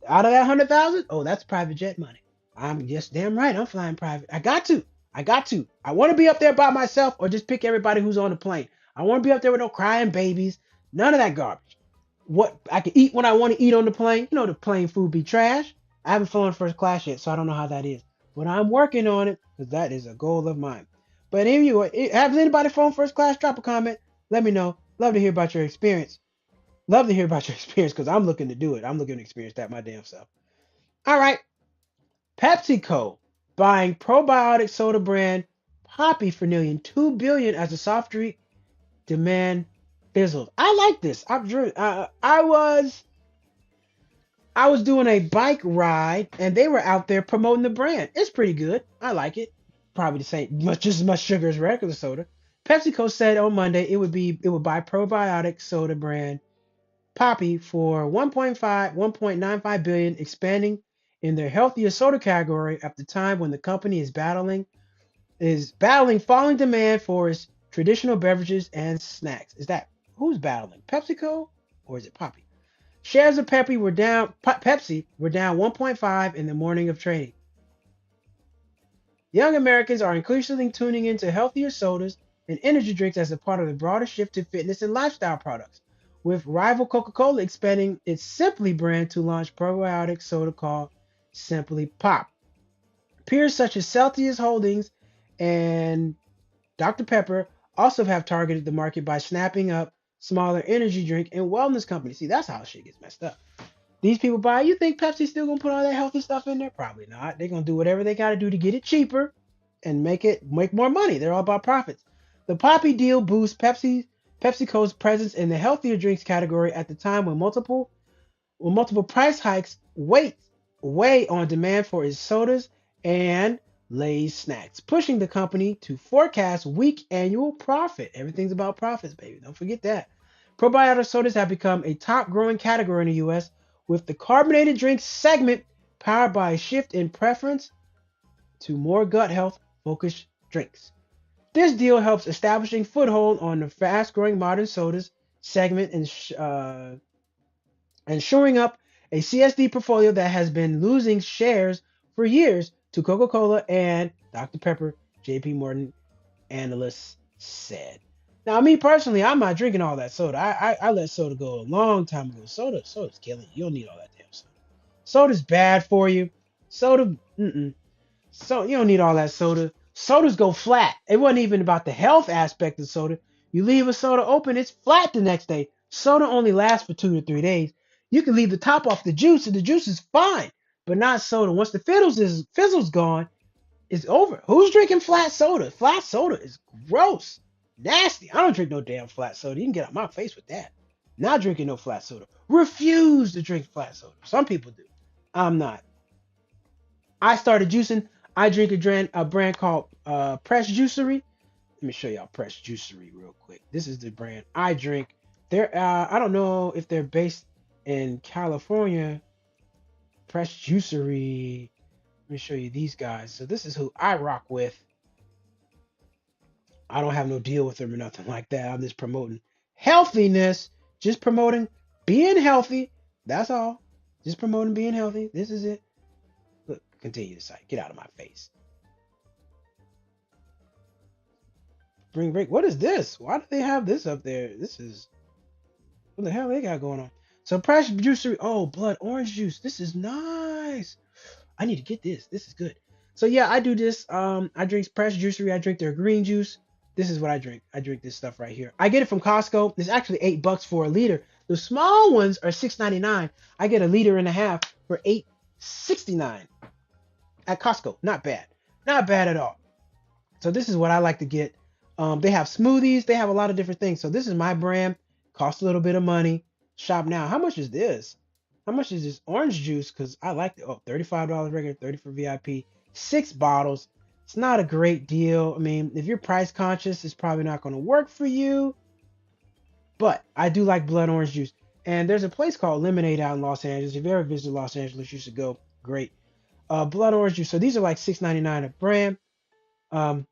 Out of that 100,000, oh, that's private jet money. I'm just damn right. I'm flying private. I got to. I got to. I want to be up there by myself or just pick everybody who's on the plane. I want to be up there with no crying babies. None of that garbage. What I can eat when I want to eat on the plane. You know the plane food be trash. I haven't flown first class yet, so I don't know how that is. But I'm working on it because that is a goal of mine. But if you has anybody flown first class, drop a comment. Let me know. Love to hear about your experience. Love to hear about your experience because I'm looking to do it. I'm looking to experience that my damn self. All right. PepsiCo buying probiotic soda brand Poppy for nearly $2 billion as the soft drink demand fizzled. I like this. I was doing a bike ride and they were out there promoting the brand. It's pretty good. I like it. Probably the same, just as much sugar as regular soda. PepsiCo said on Monday it would buy probiotic soda brand Poppy for 1.95 billion, expanding in their healthier soda category at the time when the company is battling falling demand for its traditional beverages and snacks. Is that who's battling? PepsiCo or is it Poppy? Shares of Pepsi were down 1.5 in the morning of trading. Young Americans are increasingly tuning into healthier sodas and energy drinks as a part of the broader shift to fitness and lifestyle products, with rival Coca-Cola expanding its Simply brand to launch probiotic soda called Simply Pop. Peers such as Celsius Holdings and Dr. Pepper also have targeted the market by snapping up smaller energy drink and wellness companies. See, that's how shit gets messed up. These people buy. You think Pepsi's still gonna put all that healthy stuff in there? Probably not. They're gonna do whatever they gotta do to get it cheaper and make more money. They're all about profits. The Poppy deal boosts PepsiCo's presence in the healthier drinks category at the time when multiple price hikes weigh on demand for its sodas and Lay's snacks, pushing the company to forecast weak annual profit. Everything's about profits, baby. Don't forget that. Probiotic sodas have become a top growing category in the US, with the carbonated drinks segment powered by a shift in preference to more gut health focused drinks. This deal helps establishing foothold on the fast growing modern sodas segment and shoring up a CSD portfolio that has been losing shares for years to Coca-Cola and Dr. Pepper, JP Morgan analysts said. Now, me personally, I'm not drinking all that soda. I let soda go a long time ago. Soda's killing you. You don't need all that damn soda. Soda's bad for you. Soda, So you don't need all that soda. Sodas go flat. It wasn't even about the health aspect of soda. You leave a soda open, it's flat the next day. Soda only lasts for 2 to 3 days. You can leave the top off the juice, and the juice is fine, but not soda. Once the fizzle's gone, it's over. Who's drinking flat soda? Flat soda is gross, nasty. I don't drink no damn flat soda. You can get out my face with that. Not drinking no flat soda. Refuse to drink flat soda. Some people do. I'm not. I started juicing. I drink a brand called Press Juicery. Let me show y'all Press Juicery real quick. This is the brand I drink. They're I don't know if they're based in California. Press Juicery. Let me show you these guys. So this is who I rock with. I don't have no deal with them or nothing like that. I'm just promoting healthiness. Just promoting being healthy. That's all. Just promoting being healthy. This is it. Look, continue the site. Get out of my face. Spring break. What is this? Why do they have this up there? This is what the hell they got going on. So Press Juicery. Oh, blood orange juice. This is nice. I need to get this. This is good. So yeah, I do this. I drink Press Juicery. I drink their green juice. This is what I drink. I drink this stuff right here. I get it from Costco. It's actually $8 for a liter. The small ones are $6.99. I get a liter and a half for $8.69 at Costco. Not bad. Not bad at all. So this is what I like to get. They have smoothies. They have a lot of different things. So this is my brand. Costs a little bit of money. Shop now. How much is this? How much is this orange juice? Because I like it. Oh, $35 regular, 30 for VIP. 6 bottles. It's not a great deal. I mean, if you're price conscious, it's probably not going to work for you. But I do like blood orange juice. And there's a place called Lemonade out in Los Angeles. If you ever visit Los Angeles, you should go. Great. Blood orange juice. So these are like $6.99 a brand. Um,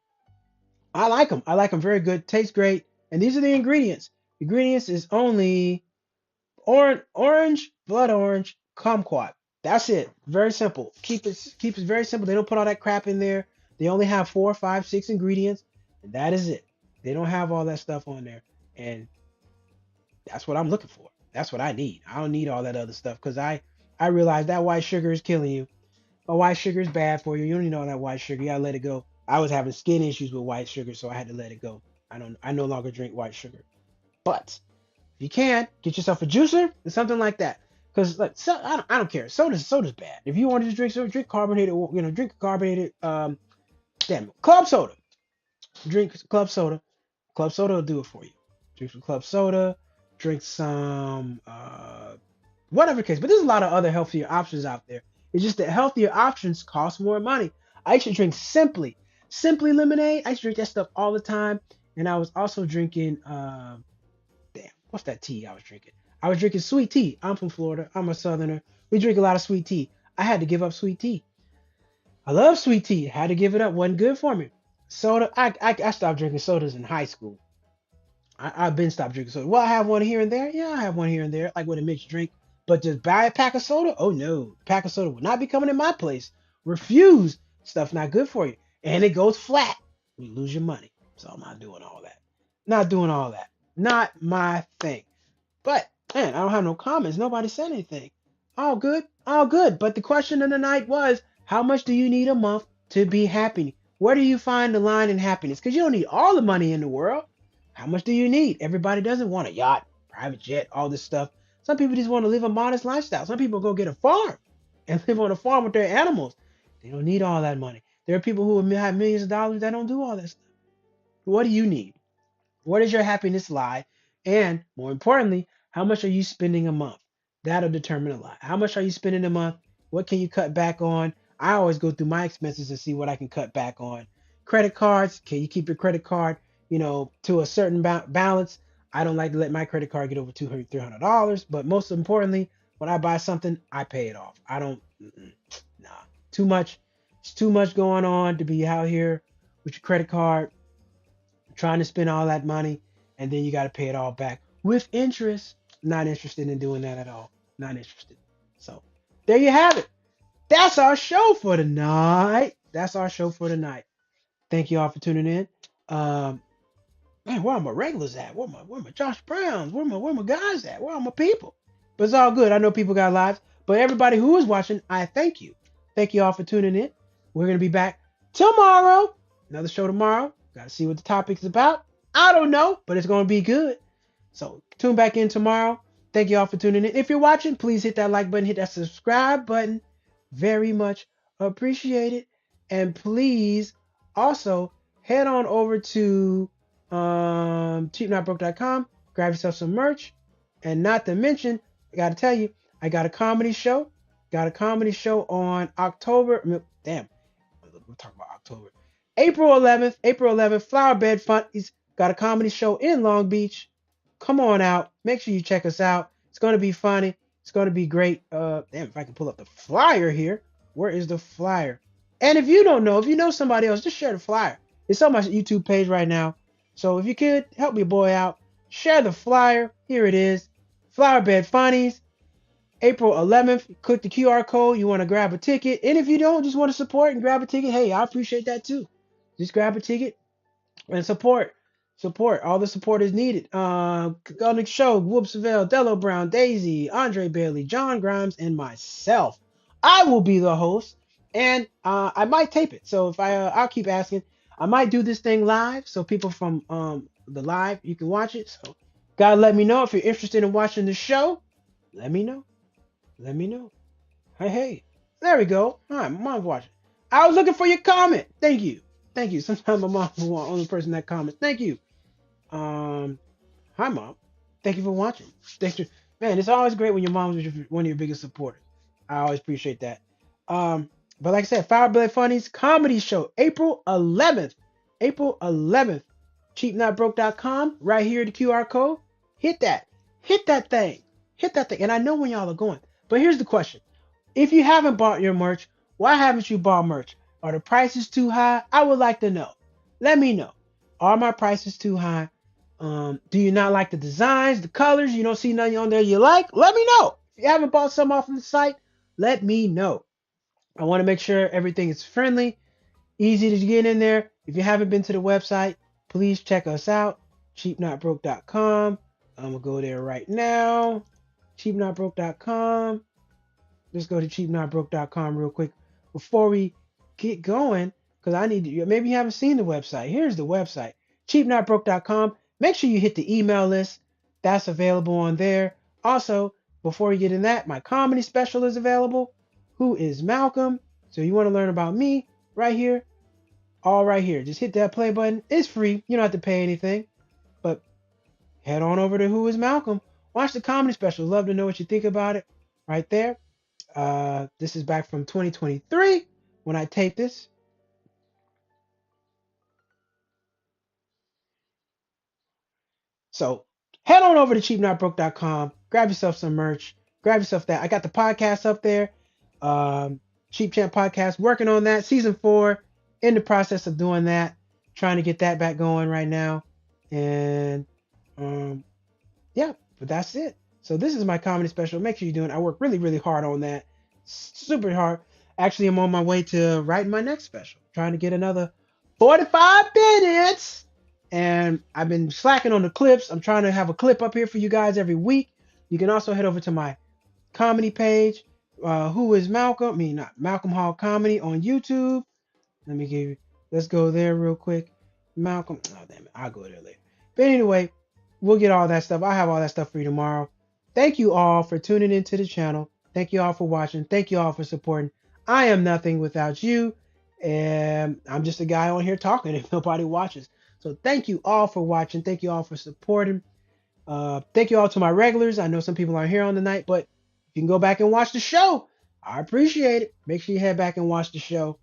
I like them. I like them very good. Tastes great. And these are the ingredients. Ingredients is only orange, blood orange, kumquat. That's it. Very simple. Keep it very simple. They don't put all that crap in there. They only have 4, 5, 6 ingredients, and that is it. They don't have all that stuff on there. And that's what I'm looking for. That's what I need. I don't need all that other stuff because I realize that white sugar is killing you. White sugar is bad for you. You don't need all that white sugar. You gotta let it go. I was having skin issues with white sugar, so I had to let it go. I no longer drink white sugar. But if you can, get yourself a juicer or something like that. Because like so, I don't care. Soda's bad. If you want to just drink soda, drink carbonated. Drink carbonated. Club soda. Drink club soda. Club soda will do it for you. Drink some club soda. Drink some whatever case. But there's a lot of other healthier options out there. It's just that healthier options cost more money. I used to drink Simply lemonade. I used to drink that stuff all the time. And I was also drinking what's that tea I was drinking? I was drinking sweet tea. I'm from Florida. I'm a southerner. We drink a lot of sweet tea. I had to give up sweet tea. I love sweet tea. Had to give it up. Wasn't good for me. Soda. I stopped drinking sodas in high school. I've been stopped drinking soda. Well, I have one here and there. Yeah, I have one here and there, like with a mixed drink. But just buy a pack of soda? Oh no, pack of soda will not be coming in my place. Refuse. Stuff not good for you, and it goes flat. You lose your money. So I'm not doing all that. Not doing all that. Not my thing. But man, I don't have no comments. Nobody said anything. All good. All good. But the question of the night was, how much do you need a month to be happy? Where do you find the line in happiness? Because you don't need all the money in the world. How much do you need? Everybody doesn't want a yacht, private jet, all this stuff. Some people just want to live a modest lifestyle. Some people go get a farm and live on a farm with their animals. They don't need all that money. There are people who have millions of dollars that don't do all that stuff. What do you need? Where does your happiness lie? And more importantly, how much are you spending a month? That'll determine a lot. How much are you spending a month? What can you cut back on? I always go through my expenses and see what I can cut back on. Credit cards, can you keep your credit card, to a certain balance? I don't like to let my credit card get over $200, $300. But most importantly, when I buy something, I pay it off. I don't, nah, too much. It's too much going on to be out here with your credit card trying to spend all that money, and then you got to pay it all back with interest. Not interested in doing that at all. Not interested. So there you have it. That's our show for tonight. That's our show for tonight. Thank you all for tuning in. Man, where are my regulars at? Where my Josh Browns? Where my guys at? Where are my people? But it's all good. I know people got lives. But everybody who is watching, I thank you. Thank you all for tuning in. We're gonna be back tomorrow. Another show tomorrow. Gotta see what the topic's about. I don't know, but it's gonna be good. So tune back in tomorrow. Thank you all for tuning in. If you're watching, please hit that like button, hit that subscribe button. Very much appreciated. And please also head on over to cheapnotbroke.com, grab yourself some merch. And not to mention, I gotta tell you, I got a comedy show. Got a comedy show on October. Damn, we'll talk about October. April 11th, Flower Bed Funnies got a comedy show in Long Beach. Come on out. Make sure you check us out. It's going to be funny. It's going to be great. Damn, if I can pull up the flyer here. Where is the flyer? And if you don't know, if you know somebody else, just share the flyer. It's on my YouTube page right now. So if you could, help your boy out. Share the flyer. Here it is. Flower Bed Funnies. April 11th. Click the QR code. You want to grab a ticket. And if you don't, just want to support and grab a ticket, hey, I appreciate that too. Just grab a ticket and support. All the support is needed. On the show, Whoop Savell, Dello Brown, Daisy, Andre Bailey, John Grimes, and myself. I will be the host, and I might tape it. So if I'll keep asking. I might do this thing live, so people from the live, you can watch it. So Gotta let me know if you're interested in watching the show. Let me know. Let me know. Hey, hey. There we go. All right, my mom's watching. I was looking for your comment. Thank you. Thank you. Sometimes my mom's the only person that comments. Thank you. Um, Hi, mom. Thank you for watching. Thank you. Man, it's always great when your mom's one of your biggest supporters. I always appreciate that. Um, but like I said, Fireblood Funnies comedy show, April 11th. April 11th. CheapNotBroke.com. Right here, the QR code. Hit that. Hit that thing. Hit that thing. And I know when y'all are going. But here's the question. If you haven't bought your merch, why haven't you bought merch? Are the prices too high? I would like to know. Let me know. Are my prices too high? Do you not like the designs, the colors? You don't see nothing on there you like? Let me know. If you haven't bought some off of the site, let me know. I want to make sure everything is friendly, easy to get in there. If you haven't been to the website, please check us out. Cheapnotbroke.com. I'm gonna go there right now. Cheapnotbroke.com. Let's go to cheapnotbroke.com real quick before we get going, because I need to. Maybe you haven't seen the website. Here's the website, cheapnotbroke.com. Make sure you hit the email list. That's available on there. Also, before you get in that, my comedy special is available. Who is Malcolm? So you want to learn about me right here, all right here. Just hit that play button. It's free. You don't have to pay anything. But head on over to Who is Malcolm. Watch the comedy special. Love to know what you think about it right there. This is back from 2023 when I taped this. So head on over to cheapnotbroke.com, grab yourself some merch, grab yourself that. I got the podcast up there, Cheap Champ Podcast, working on that. Season 4, in the process of doing that, trying to get that back going right now. And um, yeah, but that's it. So this is my comedy special. Make sure you're doing it. I work really, really hard on that. Super hard. Actually, I'm on my way to writing my next special. Trying to get another 45 minutes. And I've been slacking on the clips. I'm trying to have a clip up here for you guys every week. You can also head over to my comedy page. Who is Malcolm? I mean, not Malcolm Hall Comedy on YouTube. Let me give you. Let's go there real quick. Malcolm. Oh damn it! I'll go there later. But anyway, we'll get all that stuff. I'll have all that stuff for you tomorrow. Thank you all for tuning into the channel. Thank you all for watching. Thank you all for supporting. I am nothing without you, and I'm just a guy on here talking if nobody watches. So thank you all for watching. Thank you all for supporting. Thank you all to my regulars. I know some people aren't here on the night, but if you can go back and watch the show, I appreciate it. Make sure you head back and watch the show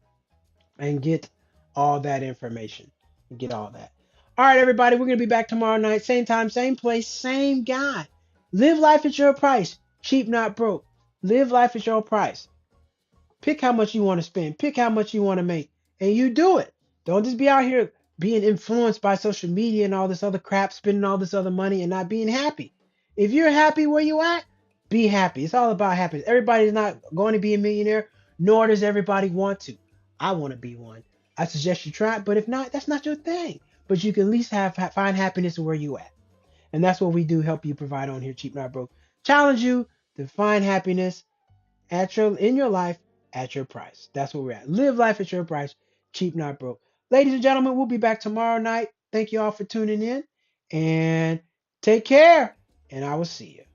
and get all that information and get all that. All right, everybody, we're going to be back tomorrow night, same time, same place, same guy. Live life at your price. Cheap, not broke. Live life at your price. Pick how much you want to spend. Pick how much you want to make. And you do it. Don't just be out here being influenced by social media and all this other crap, spending all this other money and not being happy. If you're happy where you at, be happy. It's all about happiness. Everybody's not going to be a millionaire, nor does everybody want to. I want to be one. I suggest you try it, but if not, that's not your thing. But you can at least find happiness where you at. And that's what we do, help you provide on here, Cheap Not Broke. Challenge you to find happiness in your life at your price. That's where we're at. Live life at your price. Cheap Not Broke. Ladies and gentlemen, we'll be back tomorrow night. Thank you all for tuning in and take care. And I will see you.